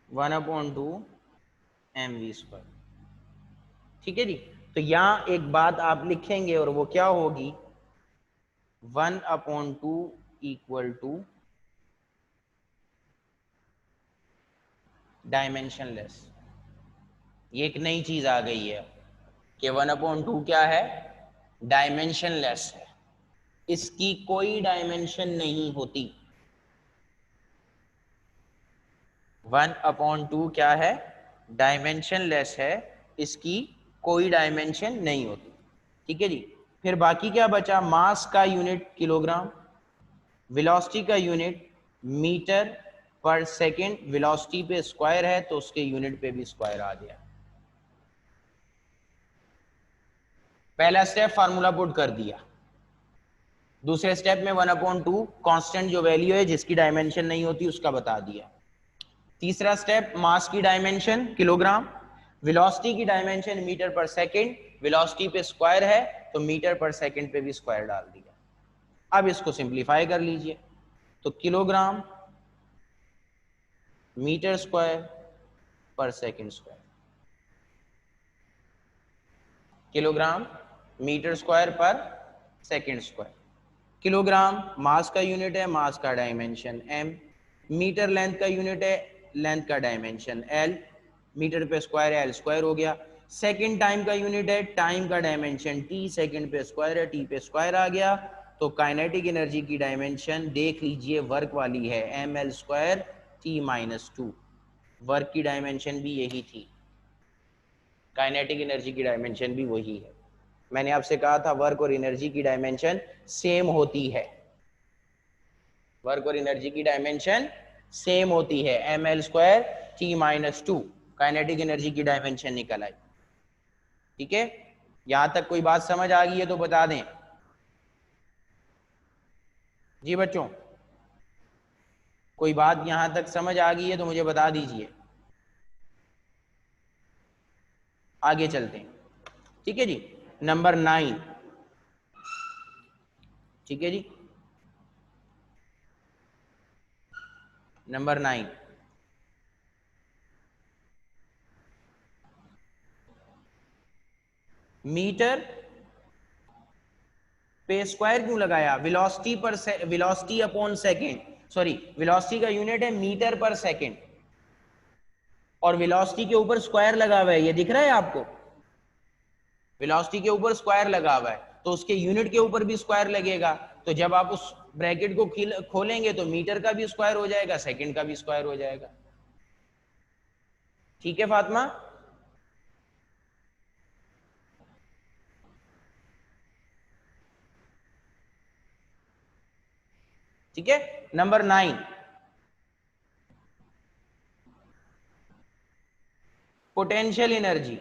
1/2 mv², ठीक है जी। तो यहां एक बात आप लिखेंगे और वो क्या होगी? 1/2 इक्वल टू डायमेंशनलेस। ये एक नई चीज आ गई है कि 1/2 क्या है? डायमेंशनलेस है, इसकी कोई डायमेंशन नहीं होती। 1/2 क्या है? डायमेंशनलेस है, इसकी कोई डायमेंशन नहीं होती, ठीक है जी। फिर बाकी क्या बचा? मास का यूनिट किलोग्राम, वेलोसिटी का unit metre per second, velocity पे स्क्वायर है तो उसके यूनिट पे भी स्क्वायर आ गया। पहला स्टेप फार्मूला पुट कर दिया, दूसरे स्टेप में 1/2 कांस्टेंट जो वैल्यू है जिसकी डायमेंशन नहीं होती उसका बता दिया। तीसरा स्टेप मास की डायमेंशन किलोग्राम, वेलोसिटी की dimension metre per second, velocity पे स्क्वायर है तो मीटर पर सेकंड पे भी स्क्वायर डाल दिया। अब इसको सिंप्लीफाई कर लीजिए, तो kilogram metre square per second square, kilogram metre square per second square. Kilogram mass का यूनिट है, मास का डायमेंशन m, मीटर लेंथ का यूनिट है, लेंथ का डायमेंशन l, मीटर पे स्क्वायर है, l स्क्वायर हो गया। सेकंड टाइम का यूनिट है, टाइम का डायमेंशन t, सेकंड पे स्क्वायर है, t पे स्क्वायर आ गया। तो काइनेटिक एनर्जी की डायमेंशन देख लीजिए वर्क वाली है, ml स्क्वायर t-2, वर्क की डायमेंशन भी यही थी, काइनेटिक एनर्जी की डायमेंशन भी वही है। मैंने आपसे कहा था वर्क और एनर्जी की डायमेंशन सेम होती है, वर्क और एनर्जी की डायमेंशन सेम होती है, ml² t-2, काइनेटिक एनर्जी की डायमेंशन निकल आई, ठीक है? यहां तक कोई बात समझ आ गई है तो बता दें जी बच्चों, कोई बात यहां तक समझ आ गई है तो मुझे बता दीजिए, आगे चलते हैं, ठीक है जी। नंबर 9, ठीक है जी, नंबर 9, मीटर पे स्क्वायर क्यों लगाया? वेलोसिटी पर velocity upon second, sorry velocity का यूनिट है मीटर पर सेकंड और वेलोसिटी के ऊपर स्क्वायर लगा हुआ है, ये दिख रहा है आपको? वेलोसिटी के ऊपर स्क्वायर लगा हुआ है तो उसके यूनिट के ऊपर भी स्क्वायर लगेगा, तो जब आप उस ब्रैकेट को खोलेंगे तो मीटर का भी स्क्वायर हो जाएगा, सेकंड का भी स्क्वायर हो जाएगा, ठीक है फातिमा? ठीक है। Number 9, potential energy.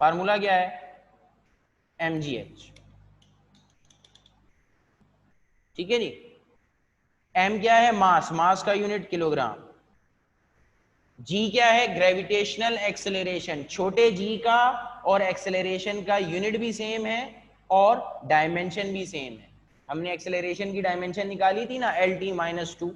फार्मूला क्या है? mgh। ठीक है जी। m क्या है? मास, मास का यूनिट किलोग्राम। g क्या है? Gravitational acceleration. छोटे g का और एक्सेलरेशन का यूनिट भी सेम है और डायमेंशन भी सेम है। हमने एक्सेलरेशन की डायमेंशन निकाली थी ना, LT-2।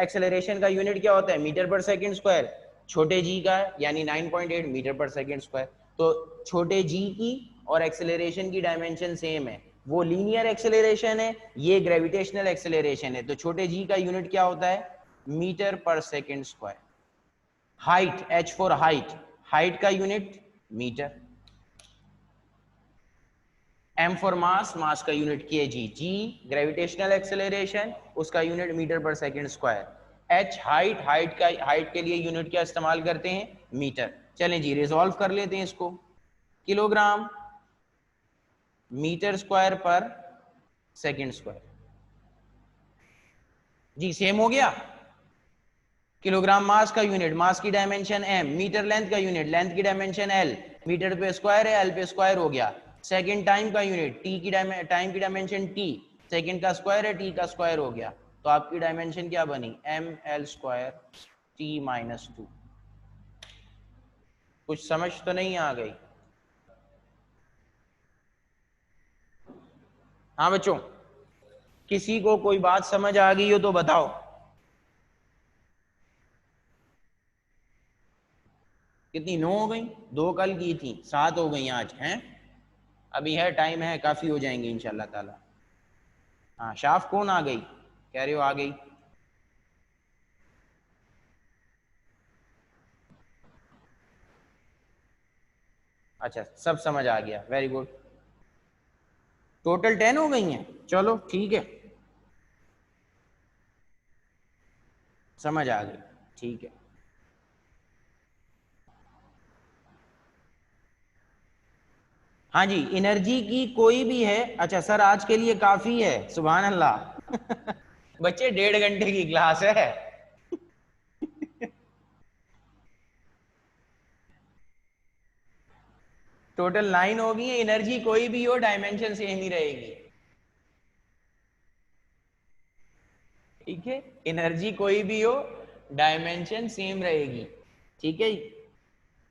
एक्सेलरेशन का यूनिट क्या होता है? Metre per second square. छोटे g का यानी 9.8 मीटर पर सेकंड स्क्वायर। तो छोटे g की और एक्सेलरेशन की डायमेंशन सेम है। वो लीनियर एक्सेलरेशन है, ये ग्रेविटेशनल एक्सेलरेशन है। तो छोटे g का यूनिट क्या होता है? Metre per second square. Height, h for height, height का unit metre. m for mass, मास का unit kg। g gravitational acceleration, उसका unit metre per second square. h height, height के लिए यूनिट क्या इस्तेमाल करते हैं? मीटर। चलें जी, रिजॉल्व कर लेते हैं इसको। Kilogram metre square per second square. जी सेम हो गया। किलोग्राम मास का यूनिट, मास की डायमेंशन m, मीटर लेंथ का यूनिट, लेंथ की डायमेंशन l, मीटर पे स्क्वायर है, l पे स्क्वायर हो गया। सेकंड टाइम का यूनिट, t की टाइम की डायमेंशन t, सेकंड का स्क्वायर है, t का स्क्वायर हो गया। तो आपकी डायमेंशन क्या बनी? ml square t-2। कुछ समझ तो नहीं आ गई? हाँ बच्चों, किसी को कोई बात समझ आ गई हो तो बताओ। कितनी? 9 हो गई? 2 कल की थी, 7 हो गई आज हैं। अभी है, टाइम है, काफी हो जाएंगे इंशाल्लाह ताला। हाँ शाफ कौन आ गई? कह रहे हो आ गई? अच्छा सब समझ आ गया, वेरी गुड। टोटल 10 हो गई हैं, चलो ठीक है, समझ आ गई, ठीक है। हाँ जी, एनर्जी की कोई भी है। अच्छा सर आज के लिए काफी है, सुभान अल्लाह। बच्चे 1.5 घंटे की क्लास है। टोटल 9 होगी। एनर्जी कोई भी हो, डायमेंशन सेम ही रहेगी। ठीक है, एनर्जी कोई भी हो, डायमेंशन सेम रहेगी। ठीक है।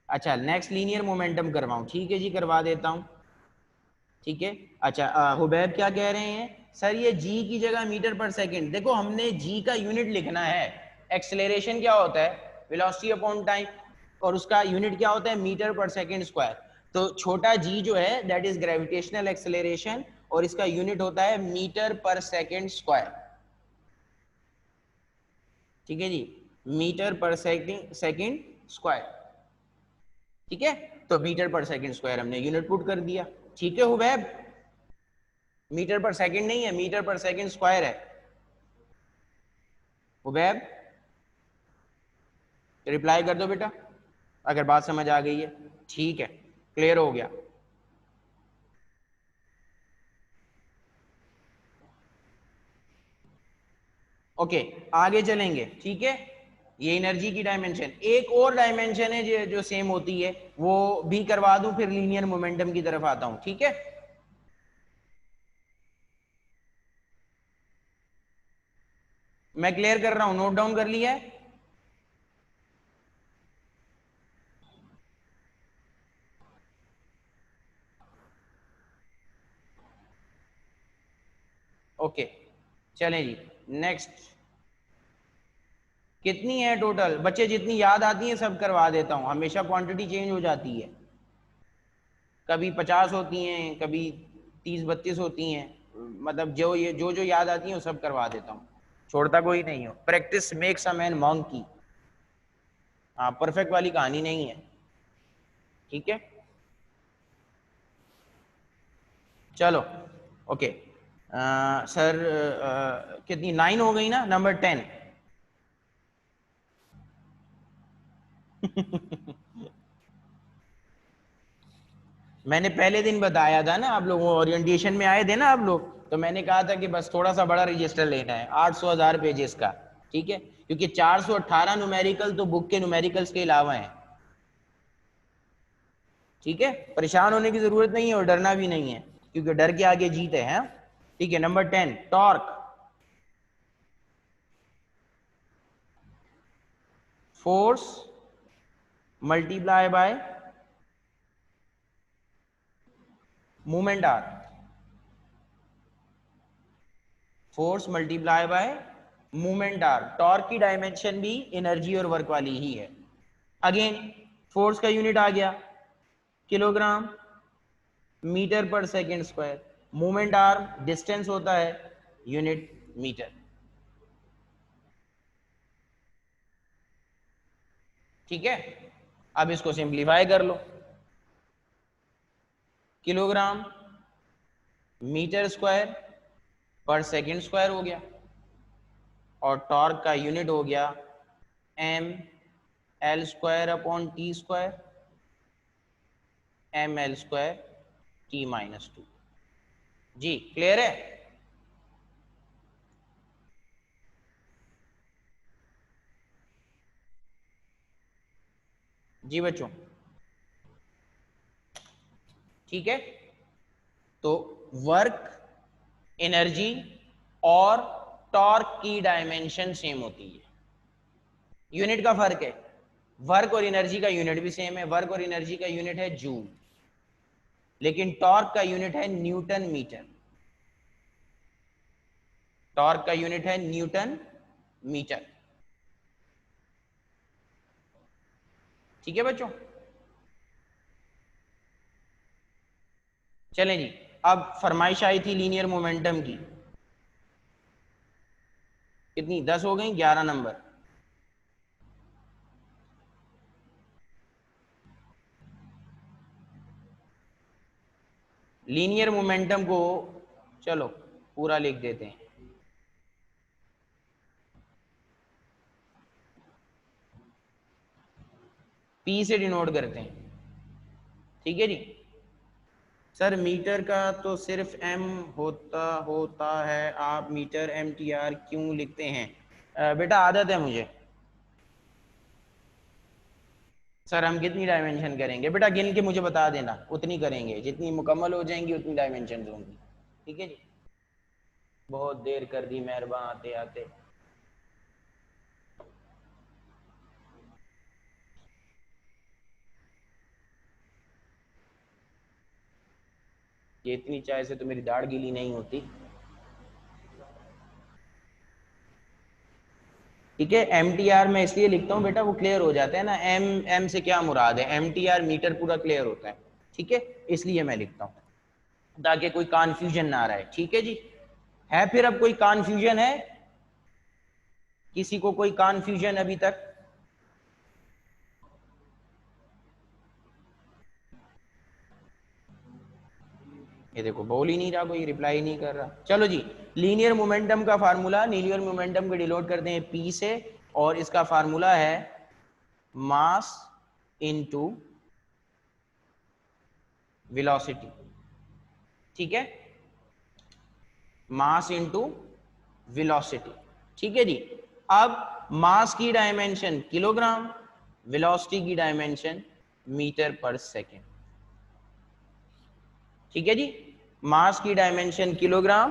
अच्छा नेक्स्ट लीनियर मोमेंटम करवाऊं? ठीक है जी, करवा देता हूं। ठीक है। अच्छा हुबैब क्या कह रहे हैं? सर ये g की जगह मीटर पर सेकंड। देखो हमने g का यूनिट लिखना है। एक्सेलरेशन क्या होता है? वेलोसिटी अपॉन टाइम, और उसका यूनिट क्या होता है? Metre per second square. तो छोटा g जो है दैट इज ग्रेविटेशनल एक्सेलरेशन, और इसका यूनिट होता है मीटर पर सेकंड स्क्वायर। ठीक है जी, मीटर पर सेकंड स्क्वायर। ठीक है, तो मीटर पर सेकंड स्क्वायर हमने यूनिट पुट कर दिया। ठीक है हुबैब, मीटर पर सेकंड नहीं है, मीटर पर सेकंड स्क्वायर है। हुबैब रिप्लाई कर दो बेटा अगर बात समझ आ गई है। ठीक है, क्लियर हो गया। ओके आगे चलेंगे। ठीक है, ये एनर्जी की डायमेंशन। एक और डायमेंशन है जो सेम होती है, वो भी करवा दूं, फिर लीनियर मोमेंटम की तरफ आता हूं। ठीक है, मैं क्लियर कर रहा हूं, नोट डाउन कर लिया है? ओके चलें जी, नेक्स्ट। कितनी है टोटल बच्चे? जितनी याद आती है सब करवा देता हूं, हमेशा क्वांटिटी चेंज हो जाती है। कभी 50 होती हैं, कभी 30-32 होती हैं। मतलब जो याद आती है वो सब करवा देता हूँ, छोड़ता कोई नहीं हो। Practice makes a man monkey. हाँ परफेक्ट वाली कहानी नहीं है। ठीक है चलो। ओके सर कितनी? 9 हो गई ना? नंबर 10। मैंने पहले दिन बताया था ना, आप लोग ओरिएंटेशन में आए थे ना आप लोग, तो मैंने कहा था कि बस थोड़ा सा बड़ा रजिस्टर लेना है 800,000 पेजेस का, ठीक है, क्योंकि 418 न्यूमेरिकल तो बुक के न्यूमेरिकल्स के अलावा है। ठीक है, परेशान होने की जरूरत नहीं है और डरना भी नहीं है, क्योंकि डर के आगे जीत है। ठीक है, number 10 torque, force multiply by movement R, force multiply by movement R. Torque की डायमेंशन भी एनर्जी और वर्क वाली ही है। अगेन फोर्स का यूनिट आ गया kilogram metre per second square, movement R distance होता है यूनिट मीटर। ठीक है, अब इसको सिंप्लीफाई कर लो, kilogram metre square per second square हो गया, और टॉर्क का यूनिट हो गया M L square upon T square, M L square T minus 2। जी क्लियर है? जी बच्चों, ठीक है, तो वर्क, एनर्जी और टॉर्क की डायमेंशन सेम होती है, यूनिट का फर्क है। वर्क और एनर्जी का यूनिट भी सेम है, वर्क और एनर्जी का यूनिट है जूल, लेकिन टॉर्क का यूनिट है न्यूटन मीटर। टॉर्क का यूनिट है न्यूटन मीटर। ठीक है बच्चों, चलें जी, अब फरमाइश आई थी लीनियर मोमेंटम की, कितनी 10 हो गई, 11 नंबर। लीनियर मोमेंटम को चलो पूरा लिख देते हैं, पी से डिनोट करते हैं। ठीक है जी, सर मीटर का तो सिर्फ एम होता होता है, आप मीटर एम टी आर क्यों लिखते हैं? बेटा आदत है मुझे। सर हम कितनी डायमेंशन करेंगे? बेटा गिन के मुझे बता देना, उतनी करेंगे, जितनी मुकम्मल हो जाएंगी उतनी डायमेंशन होंगी। ठीक है जी, बहुत देर कर दी मेहरबान आते आते। ये इतनी चाय से तो मेरी दाढ़ गीली नहीं होती। ठीक है, एम टी आर मैं इसलिए लिखता हूँ बेटा, वो क्लियर हो जाता है ना, एम एम से क्या मुराद है, एम टी आर मीटर पूरा क्लियर होता है। ठीक है, इसलिए मैं लिखता हूँ ताकि कोई कॉन्फ्यूजन ना रहे। ठीक है जी, है फिर अब कोई कॉन्फ्यूजन है? किसी को कोई कॉन्फ्यूजन अभी तक? ये देखो बोल ही नहीं रहा कोई, रिप्लाई नहीं कर रहा। चलो जी, लीनियर मोमेंटम का फार्मूला, लीनियर मोमेंटम को डिनोट करते हैं पी से, और इसका फार्मूला है मास इनटू वेलोसिटी। ठीक है, मास इनटू वेलोसिटी। ठीक है जी, अब मास की डायमेंशन किलोग्राम, वेलोसिटी की डायमेंशन मीटर पर सेकेंड। ठीक है जी, मास की डायमेंशन किलोग्राम,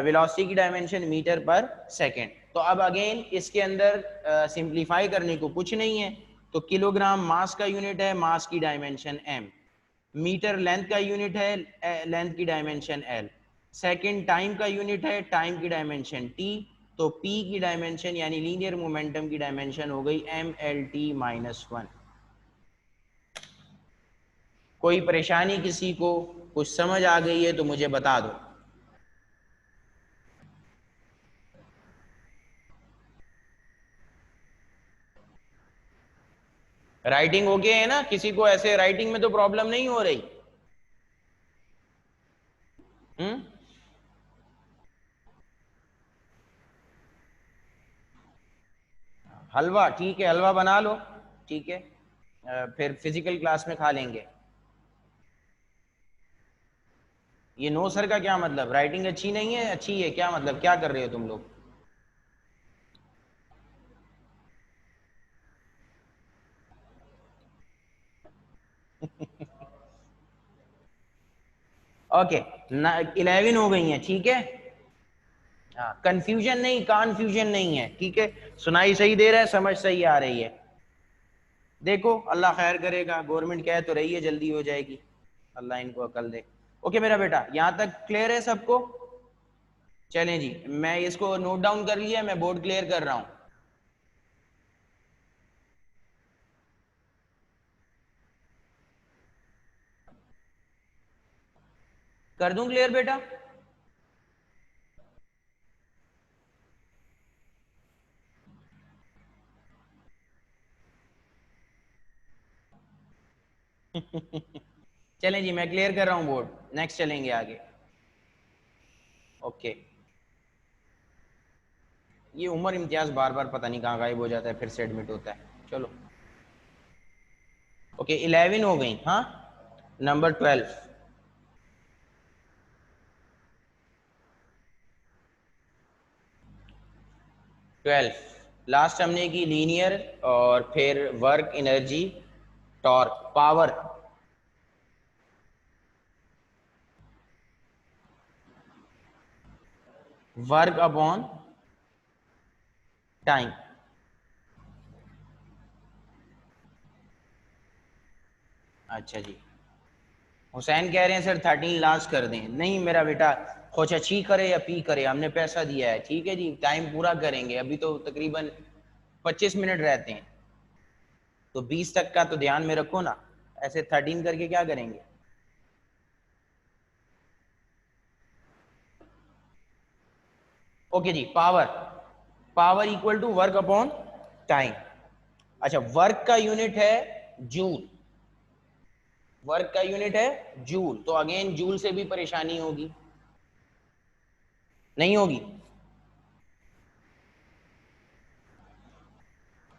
वेलोसिटी की डायमेंशन मीटर पर सेकेंड। तो अब अगेन इसके अंदर सिंप्लीफाई करने को कुछ नहीं है, तो किलोग्राम मास का यूनिट है, मास की डायमेंशन एम, मीटर लेंथ का यूनिट है, लेंथ की डायमेंशन एल, सेकेंड टाइम का यूनिट है, टाइम की डायमेंशन टी, तो पी की डायमेंशन यानी लीनियर मोमेंटम की डायमेंशन हो गई एम एल टी माइनस 1। कोई परेशानी किसी को, कुछ समझ आ गई है तो मुझे बता दो। राइटिंग ओके है ना? किसी को ऐसे राइटिंग में तो प्रॉब्लम नहीं हो रही? हम्म, हलवा ठीक है, हलवा बना लो। ठीक है, फिर फिजिकल क्लास में खा लेंगे। ये नो सर का क्या मतलब? राइटिंग अच्छी नहीं है, अच्छी है, क्या मतलब? क्या कर रहे हो तुम लोग? ओके, 11 हो गई हैं, ठीक है। हाँ, कंफ्यूजन नहीं, कन्फ्यूजन नहीं है, ठीक है। सुनाई सही दे रहा है, समझ सही आ रही है। देखो अल्लाह खैर करेगा, गवर्नमेंट कह तो रही है जल्दी हो जाएगी, अल्लाह इनको अकल दे। ओके मेरा बेटा, यहां तक क्लियर है सबको? चलें जी, मैं इसको नोट डाउन कर लिया, मैं बोर्ड क्लियर कर रहा हूं। कर दूं क्लियर बेटा? चलें जी, मैं क्लियर कर रहा हूं बोर्ड, नेक्स्ट चलेंगे आगे। ओके, ये उमर इम्तियाज बार बार पता नहीं कहाँ गायब हो जाता है, फिर से एडमिट होता है। चलो ओके, 11 हो गई। हाँ, नंबर 12। 12 लास्ट हमने की लीनियर, और फिर work, energy, torque, power. Work upon time. अच्छा जी, हुसैन कह रहे हैं सर 13 लास्ट कर दें। नहीं मेरा बेटा, खोचा ची करे या पी करे, हमने पैसा दिया है, ठीक है जी, टाइम पूरा करेंगे, अभी तो तकरीबन 25 मिनट रहते हैं, तो 20 तक का तो ध्यान में रखो ना, ऐसे 13 करके क्या करेंगे? ओके जी, power, power equal to work upon time. अच्छा, वर्क का यूनिट है जूल, वर्क का यूनिट है जूल, तो अगेन जूल से भी परेशानी होगी, नहीं होगी?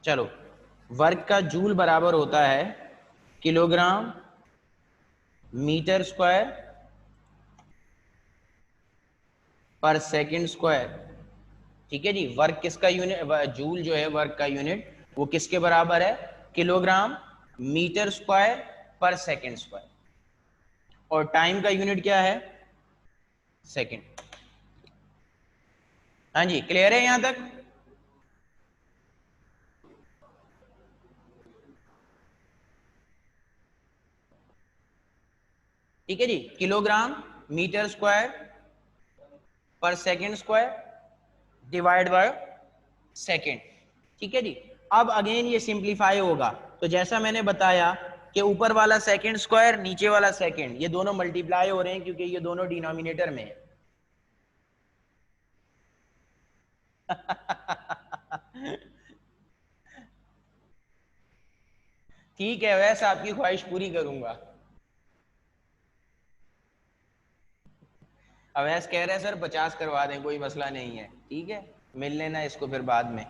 चलो, वर्क का जूल बराबर होता है kilogram metre square per second square, ठीक है जी। वर्क किसका यूनिट, जूल जो है वर्क का यूनिट, वो किसके बराबर है? Kilogram metre square per second square. और टाइम का यूनिट क्या है? सेकंड। हाँ जी, क्लियर है यहां तक? ठीक है जी, kilogram metre square per second square divide by second, ठीक है जी। अब अगेन ये सिंप्लीफाई होगा, तो जैसा मैंने बताया कि ऊपर वाला सेकंड स्क्वायर, नीचे वाला सेकंड, ये दोनों मल्टीप्लाई हो रहे हैं क्योंकि ये दोनों डिनोमिनेटर में है। ठीक है, वैसे आपकी ख्वाहिश पूरी करूंगा। अवैस कह रहे हैं सर 50 करवा दें, कोई मसला नहीं है, ठीक है, मिल लेना इसको फिर बाद में।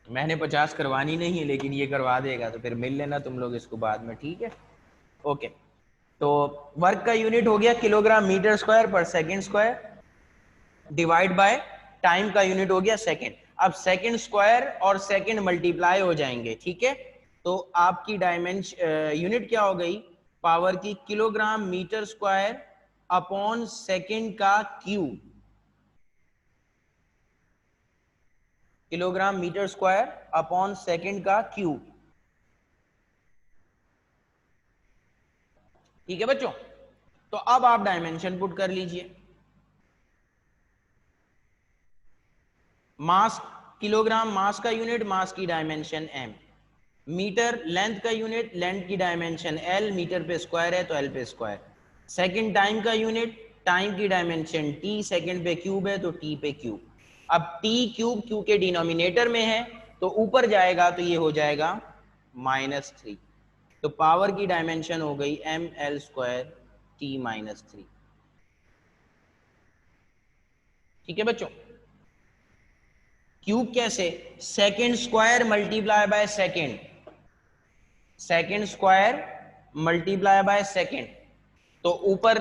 मैंने 50 करवानी नहीं है, लेकिन ये करवा देगा, तो फिर मिल लेना तुम लोग इसको बाद में, ठीक है। ओके, तो वर्क का यूनिट हो गया kilogram metre square per second square divide by time का यूनिट हो गया सेकंड। अब सेकंड स्क्वायर और सेकंड मल्टीप्लाई हो जाएंगे, ठीक है। तो आपकी डायमेंशन यूनिट क्या हो गई पावर की? Kilogram metre square upon second का cube, kilogram metre square upon second का क्यूब, ठीक है बच्चों। तो अब आप डायमेंशन पुट कर लीजिए। मास, किलोग्राम मास का यूनिट, मास की डायमेंशन m, मीटर लेंथ का यूनिट, लेंथ की डायमेंशन l, मीटर पे स्क्वायर है तो l पे स्क्वायर। सेकंड टाइम का यूनिट, टाइम की डायमेंशन t, सेकंड पे क्यूब है तो t पे क्यूब। अब t क्यूब क्यू के डिनोमिनेटर में है, तो ऊपर जाएगा तो ये हो जाएगा -3, तो पावर की डायमेंशन हो गई ml स्क्वायर t -3, ठीक है बच्चों। क्यूब कैसे, second square multiply by second, second square multiply by second. तो ऊपर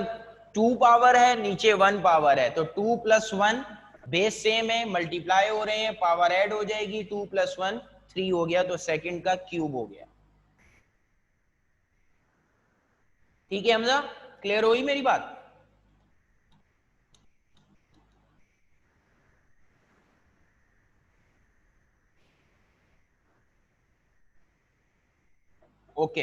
2 पावर है, नीचे 1 पावर है, तो 2 + 1 बेस सेम है, मल्टीप्लाई हो रहे हैं, पावर ऐड हो जाएगी, 2 + 1 3 हो गया, तो सेकंड का क्यूब हो गया। ठीक है हमजा, क्लियर हुई मेरी बात? ओके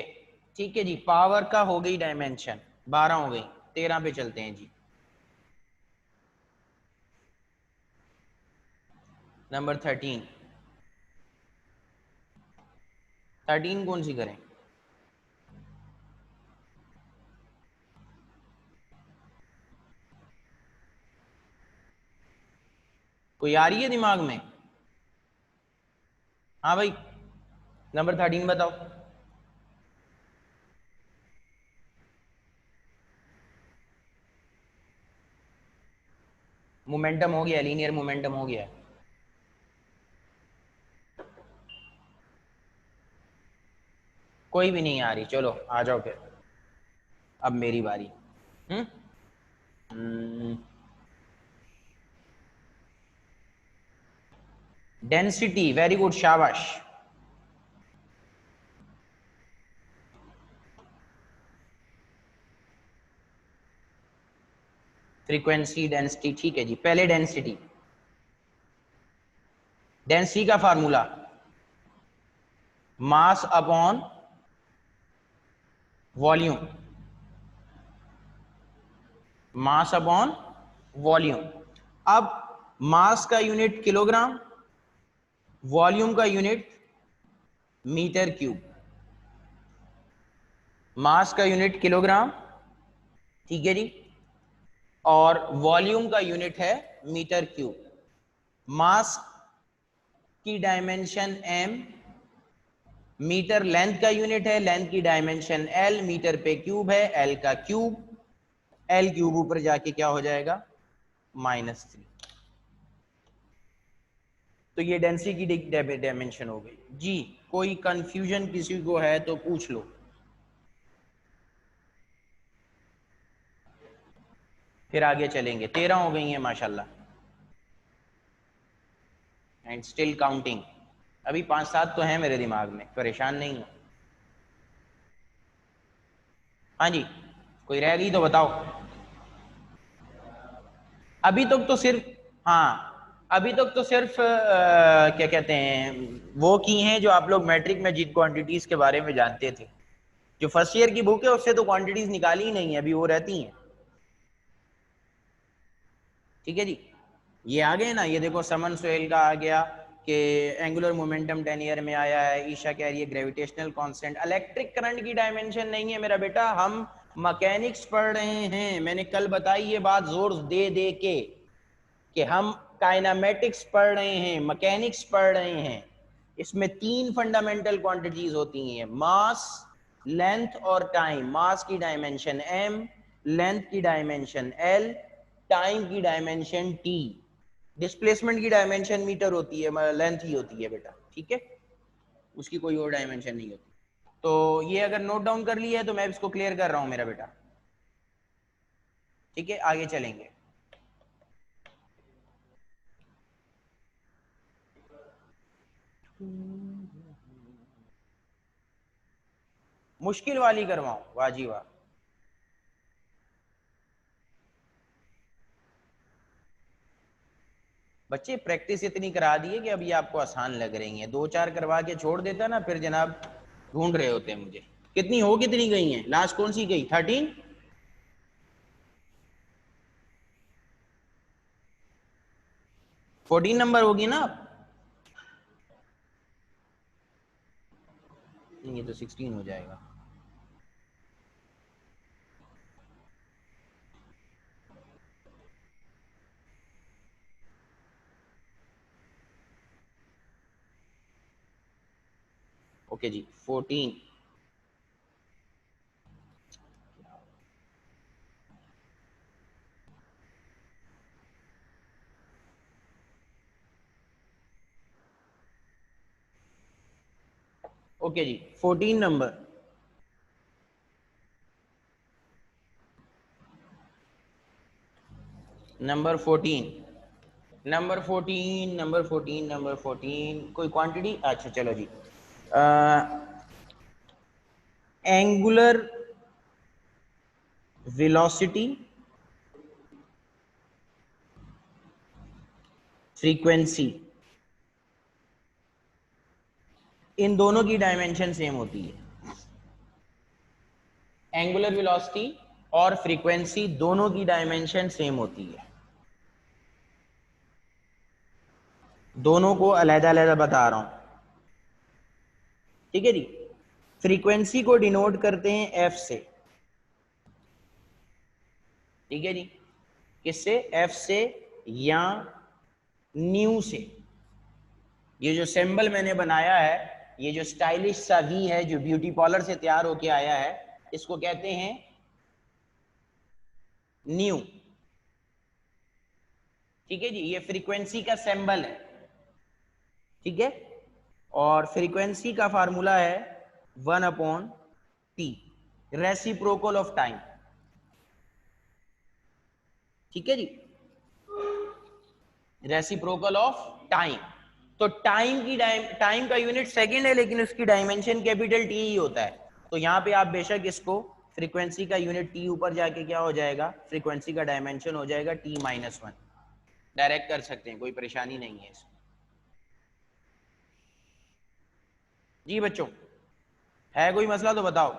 ठीक है जी, पावर का हो गई डायमेंशन, 12 हो गई, 13 पे चलते हैं जी। नंबर 13, 13 कौन सी करें? कोई आ रही है दिमाग में? हाँ भाई, नंबर 13 बताओ। मोमेंटम हो गया, लीनियर मोमेंटम हो गया। कोई भी नहीं आ रही, चलो आ जाओ फिर, अब मेरी बारी। डेंसिटी, वेरी गुड, शाबाश। फ्रीक्वेंसी डेंसिटी, ठीक है जी। पहले डेंसिटी, डेंसिटी का formula mass upon volume, mass upon volume. अब मास का यूनिट किलोग्राम, वॉल्यूम का यूनिट मीटर क्यूब। मास का यूनिट किलोग्राम, ठीक है जी, और वॉल्यूम का यूनिट है मीटर क्यूब। मास की डायमेंशन m, मीटर लेंथ का यूनिट है, लेंथ की डायमेंशन l, मीटर पे क्यूब है, l का क्यूब, l क्यूब ऊपर जाके क्या हो जाएगा, -3। तो ये डेंसिटी की डायमेंशन हो गई जी। कोई कंफ्यूजन किसी को है तो पूछ लो। फिर आगे चलेंगे, 13 हो गई है माशाल्लाह, एंड स्टिल काउंटिंग। अभी 5-7 तो हैं मेरे दिमाग में, परेशान नहीं हो। हाँ जी, कोई रह गई तो बताओ। अभी तक तो सिर्फ, हाँ अभी तक तो सिर्फ क्या कहते हैं, वो की हैं जो आप लोग मैट्रिक में जिन क्वांटिटीज के बारे में जानते थे। जो फर्स्ट ईयर की बुक है उससे तो क्वांटिटीज निकाली ही नहीं है, अभी वो रहती हैं। ठीक है जी, ये आ गए ना, ये देखो समन सोहेल का आ गया कि एंगुलर मोमेंटम 10 ईयर में आया है। ईशा कह रही है ग्रेविटेशनल कांस्टेंट। इलेक्ट्रिक करंट की डायमेंशन नहीं है मेरा बेटा, हम मैकेनिक्स पढ़ रहे हैं। मैंने कल बताई ये बात जोर दे दे के कि हम काइनामेटिक्स पढ़ रहे हैं, मैकेनिक्स पढ़ रहे हैं। इसमें 3 फंडामेंटल क्वांटिटीज होती हैं, मास, लेंथ और टाइम। मास की डायमेंशन m, लेंथ की डायमेंशन l, टाइम की डायमेंशन t। डिस्प्लेसमेंट की डायमेंशन मीटर होती है, लेंथ ही होती है बेटा, ठीक है, उसकी कोई और डायमेंशन नहीं होती। तो ये अगर नोट डाउन कर लिया है तो मैं इसको क्लियर कर रहा हूं मेरा बेटा। ठीक है, आगे चलेंगे। मुश्किल वाली करवाऊं, वाह जी वाह। बच्चे प्रैक्टिस इतनी करा दी है कि अब ये आपको आसान लग रही है। 2-4 करवा के छोड़ देता ना, फिर जनाब ढूंढ रहे होते हैं मुझे। कितनी हो, कितनी गई हैं, लास्ट कौन सी गई, 13? 14 नंबर होगी ना? नहीं, ये तो 16 हो जाएगा। ओके जी, 14। ओके जी, 14 number. Number 14, number 14, number 14, number 14, कोई क्वांटिटी? अच्छा चलो जी, एंगुलर वेलोसिटी, फ्रीक्वेंसी, इन दोनों की डायमेंशन सेम होती है। एंगुलर वेलोसिटी और फ्रीक्वेंसी दोनों की डायमेंशन सेम होती है। दोनों को अलग-अलग बता रहा हूं, ठीक है जी। फ्रीक्वेंसी को डिनोट करते हैं एफ से, ठीक है जी। किससे? एफ से या न्यू से। ये जो सिंबल मैंने बनाया है, ये जो स्टाइलिश सा वी है जो ब्यूटी पार्लर से तैयार होके आया है, इसको कहते हैं न्यू, ठीक है जी। ये फ्रीक्वेंसी का सिंबल है, ठीक है। और फ्रीक्वेंसी का फार्मूला है 1/t, रेसिप्रोकल ऑफ टाइम, ठीक है जी, रेसिप्रोकल ऑफ टाइम। तो टाइम का यूनिट सेकंड है, लेकिन उसकी डायमेंशन कैपिटल टी ही होता है। तो यहां पे आप बेशक इसको फ्रीक्वेंसी का यूनिट टी ऊपर जाके क्या हो जाएगा, फ्रीक्वेंसी का डायमेंशन हो जाएगा t-1, डायरेक्ट कर सकते हैं, कोई परेशानी नहीं है इसमें। जी बच्चों, है कोई मसला तो बताओ।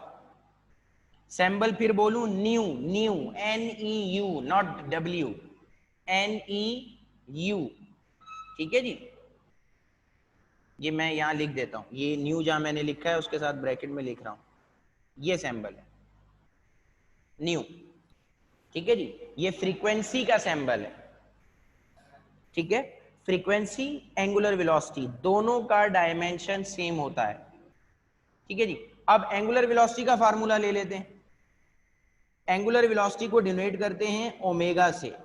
सैंबल फिर बोलूं, new, new, NEU, not W, NEU, ठीक है जी। ये मैं यहां लिख देता हूं, ये न्यू जहां मैंने लिखा है उसके साथ ब्रैकेट में लिख रहा हूं, ये सैंबल है न्यू, ठीक है जी। ये फ्रीक्वेंसी का सैंबल है, ठीक है। फ्रीक्वेंसी, एंगुलर वेलोसिटी दोनों का डायमेंशन सेम होता है, ठीक है जी। अब एंगुलर वेलोसिटी का फार्मूला ले लेते हैं। एंगुलर वेलोसिटी को डिनोट करते हैं ओमेगा से,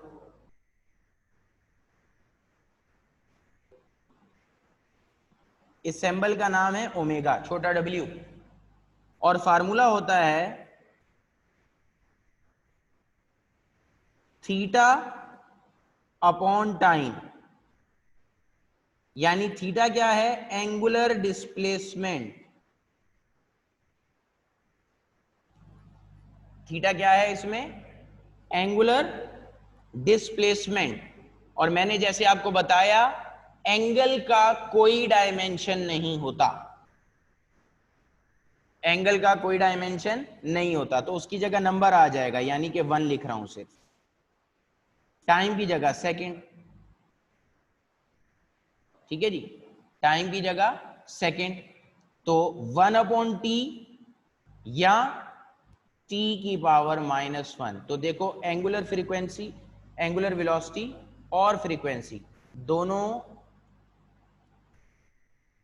इस सिंबल का नाम है ओमेगा, छोटा w, और फार्मूला होता है थीटा अपॉन टाइम। यानी थीटा क्या है? Angular displacement. थीटा क्या है इसमें? Angular displacement. और मैंने जैसे आपको बताया, एंगल का कोई डायमेंशन नहीं होता, एंगल का कोई डायमेंशन नहीं होता, तो उसकी जगह नंबर आ जाएगा, यानी कि 1 लिख रहा हूं सिर्फ, टाइम की जगह सेकंड, ठीक है जी, टाइम की जगह सेकंड। तो 1/t या t की पावर -1। तो देखो, एंगुलर फ्रीक्वेंसी, एंगुलर वेलोसिटी और फ्रीक्वेंसी दोनों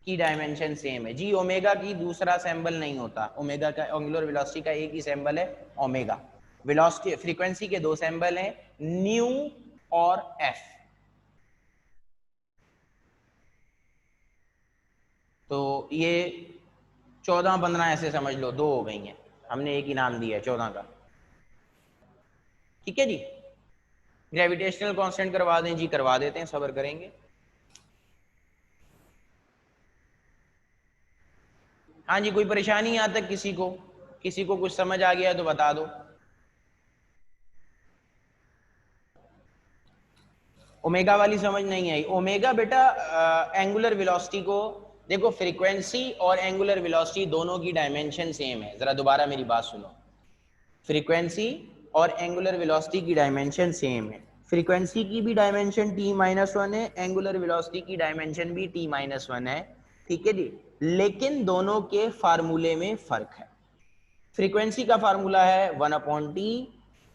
की डायमेंशन सेम है जी। ओमेगा की दूसरा सैंबल नहीं होता, ओमेगा का, एंगुलर वेलोसिटी का एक ही सैंबल है ओमेगा। वेलोसिटी, फ्रीक्वेंसी के दो सैंबल हैं, न्यू और एफ। तो ये 14-15 ऐसे समझ लो, दो हो गई हैं, हमने एक ही नाम दिया है 14 का, ठीक है जी। ग्रेविटेशनल कांस्टेंट करवा दें जी, करवा देते हैं, सब्र करेंगे। हाँ जी, कोई परेशानी यहाँ तक किसी को कुछ समझ आ गया तो बता दो। ओमेगा वाली समझ नहीं आई? ओमेगा बेटा एंगुलर वेलोसिटी को देखो, फ्रीक्वेंसी और एंगुलर वेलोसिटी दोनों की डायमेंशन सेम है। जरा दोबारा मेरी बात सुनो, फ्रीक्वेंसी और एंगुलर वेलोसिटी की डायमेंशन सेम है। फ्रीक्वेंसी की भी डायमेंशन t-1 है, एंगुलर वेलोसिटी की डायमेंशन भी t-1 है, ठीक है जी। लेकिन दोनों के फार्मूले में फर्क है। फ्रीक्वेंसी का फार्मूला है 1/t,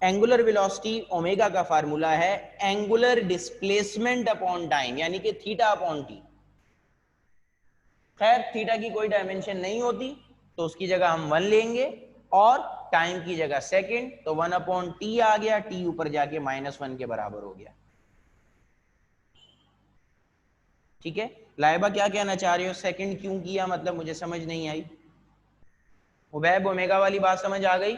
एंगुलर वेलोसिटी ओमेगा का फार्मूला है एंगुलर डिस्प्लेसमेंट अपॉन टाइम, यानी कि थीटा अपॉन टी। खैर, थीटा की कोई डायमेंशन नहीं होती, तो उसकी जगह हम 1 लेंगे, और टाइम की जगह सेकंड, तो 1/t आ गया, t ऊपर जाके -1 के बराबर हो गया। ठीक है, लाइबा क्या कहना चाह रहे हो, सेकंड क्यों किया, मतलब मुझे समझ नहीं आई। उबैब ओमेगा वाली बात समझ आ गई?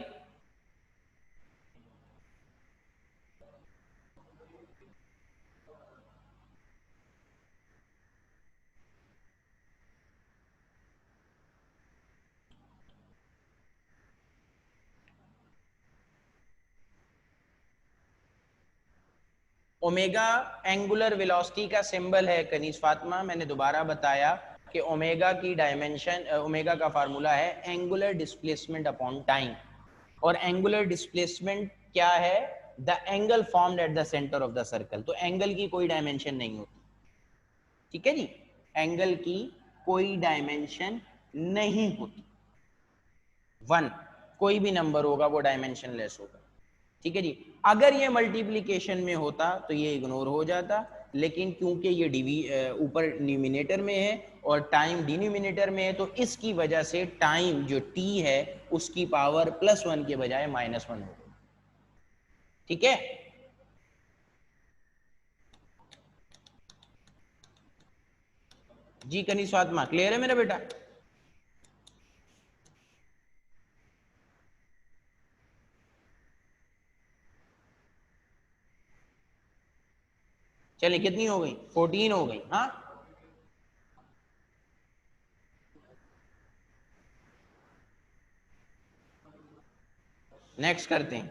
ओमेगा एंगुलर वेलोसिटी का सिंबल है कनीज फातिमा, मैंने दोबारा बताया कि ओमेगा की डायमेंशन, ओमेगा का फार्मूला है एंगुलर डिस्प्लेसमेंट अपॉन टाइम, और एंगुलर डिस्प्लेसमेंट क्या है, the angle formed at the centre of the circle. तो एंगल की कोई डायमेंशन नहीं होती, ठीक है जी, एंगल की कोई डायमेंशन नहीं होती, वन, कोई भी नंबर होगा वो डायमेंशन लेस होगा, ठीक है जी। अगर ये मल्टीप्लिकेशन में होता तो ये इग्नोर हो जाता, लेकिन क्योंकि ये ऊपर न्यूमिनेटर में है और टाइम डिनोमिनेटर में है, तो इसकी वजह से टाइम जो t है उसकी पावर +1 के बजाय -1 हो गई, ठीक है। जी कनीज फातिमा, क्लियर है मेरा बेटा? चलिए कितनी हो गई, 14 हो गई, हाँ। नेक्स्ट करते हैं।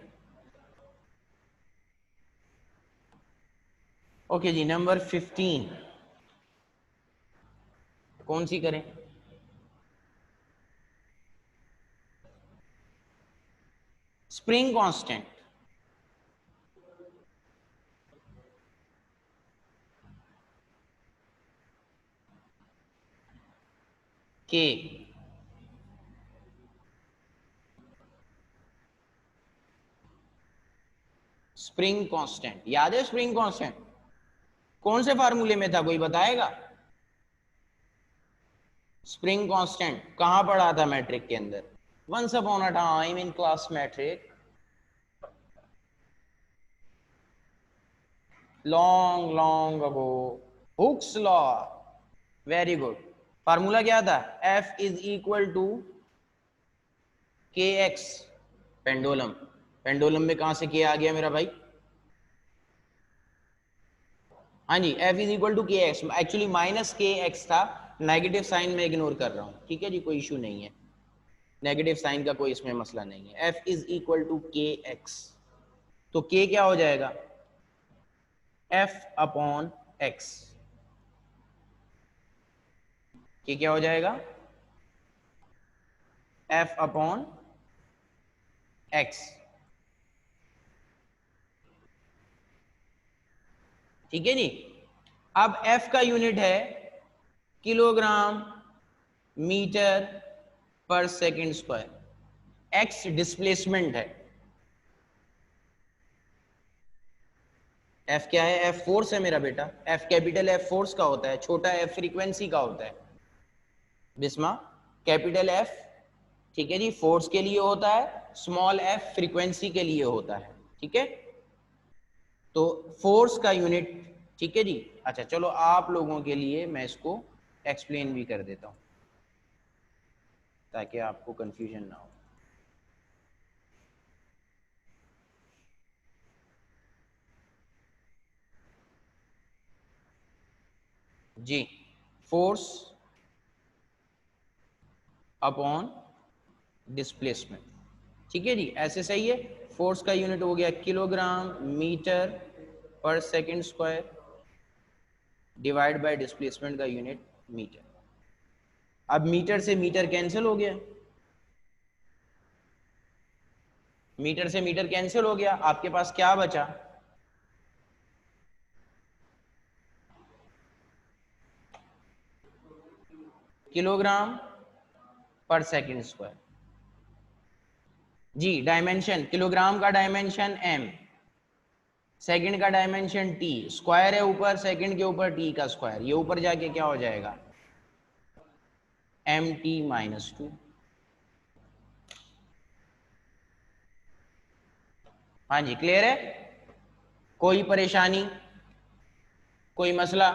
ओके जी, नंबर 15 कौन सी करें? स्प्रिंग कांस्टेंट, के, स्प्रिंग कांस्टेंट याद है? स्प्रिंग कांस्टेंट कौन से फार्मूले में था, कोई बताएगा? स्प्रिंग कांस्टेंट कहां पढ़ा था मैट्रिक के अंदर? Once upon a time in class matric, long long ago, Hooke's law, very good. Formula क्या था? F is equal to K X, pendulum, pendulum में कहां से के आ गया मेरा भाई? हाँ जी, F is equal to K X, actually -kx था, नेगेटिव साइन में इग्नोर कर रहा हूं, ठीक है जी, कोई इशू नहीं है, नेगेटिव साइन का कोई इसमें मसला नहीं है। F is equal to K x, तो k क्या हो जाएगा? F अपॉन एक्स, k क्या हो जाएगा? F अपॉन एक्स, ठीक है जी। अब F का यूनिट है kilogram metre per second square, x displacement है, F क्या है? F फोर्स है मेरा बेटा, F कैपिटल F फोर्स का होता है, छोटा f फ्रीक्वेंसी का होता है बिस्मा, कैपिटल F, ठीक है जी, फोर्स के लिए होता है, स्मॉल f फ्रीक्वेंसी के लिए होता है, ठीक है। तो फोर्स का यूनिट, ठीक है जी। अच्छा चलो आप लोगों के लिए मैं इसको एक्सप्लेन भी कर देता हूं ताकि आपको कंफ्यूजन ना हो। जी, फोर्स अपॉन डिस्प्लेसमेंट, ठीक है जी, ऐसे सही है। फोर्स का यूनिट हो गया kilogram metre per second square divide bye displacement का यूनिट मीटर। अब मीटर से मीटर कैंसिल हो गया, मीटर से मीटर कैंसिल हो गया, आपके पास क्या बचा? किलोग्राम पर सेकंड स्क्वायर। जी, डायमेंशन, किलोग्राम का डायमेंशन m, सेकंड का डायमेंशन t, स्क्वायर है ऊपर, सेकंड के ऊपर t का स्क्वायर, ये ऊपर जाके क्या हो जाएगा? mt-2। हाँ जी, क्लियर है? कोई परेशानी, कोई मसला?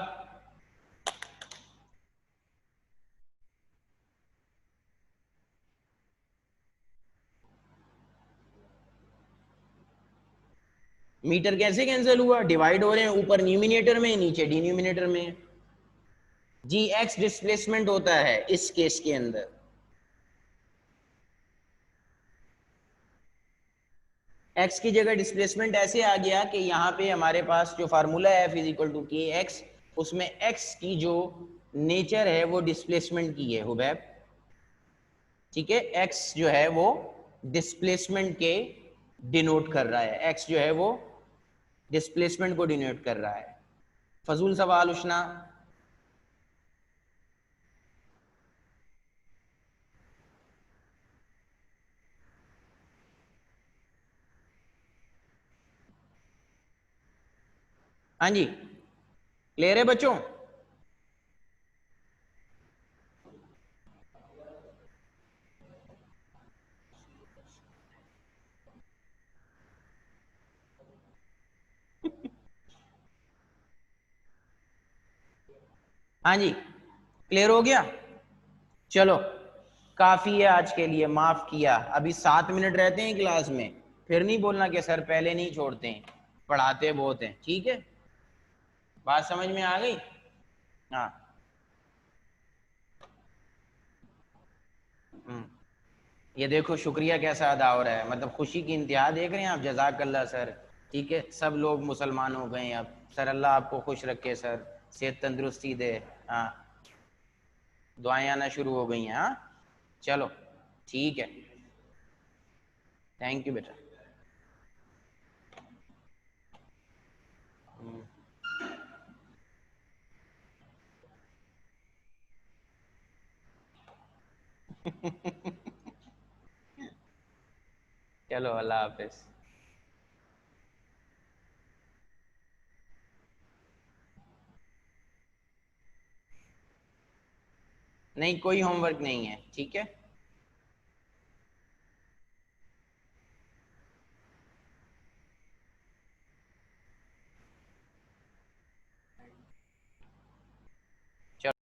मीटर कैसे कैंसिल हुआ? डिवाइड हो रहे हैं, ऊपर न्यूमिनेटर में, नीचे डिनोमिनेटर में। जी एक्स डिस्प्लेसमेंट होता है इस केस के अंदर। एक्स की जगह डिस्प्लेसमेंट ऐसे आ गया कि यहाँ पे हमारे पास जो फार्मूला है F is equal to K x, उसमें एक्स की जो नेचर है वो डिस्प्लेसमेंट की है हुबैब, ठीक है। एक्स जो है वो डिस्प्लेसमेंट के डिनोट कर रहा है, एक्स जो है वो डिस्प्लेसमेंट को डिनोट कर रहा है। फजूल सवाल उष्णा? हाँ जी, क्लियर है बच्चों? हाँ जी, क्लियर हो गया? चलो, काफी है आज के लिए, माफ किया। अभी 7 मिनट रहते हैं क्लास में, फिर नहीं बोलना कि सर पहले नहीं छोड़ते हैं, पढ़ाते बहुत हैं, ठीक है? बात समझ में आ गई? हाँ। हम्म, ये देखो शुक्रिया कैसा अदा हो रहा है, मतलब खुशी की इंतहा देख रहे हैं आप, जज़ाकल्लाह सर। ठीक है, सब लोग मुसलमान हो गए हैं अब। सर अल्लाह आपको खुश रखे सर, सेहत तंदुरुस्ती दे। हाँ, दुआएं आना शुरू हो गई हैं। हाँ, चलो ठीक है, थैंक यू बेटा। चलो अल्लाह हाफिज। नहीं, कोई होमवर्क नहीं है, ठीक है।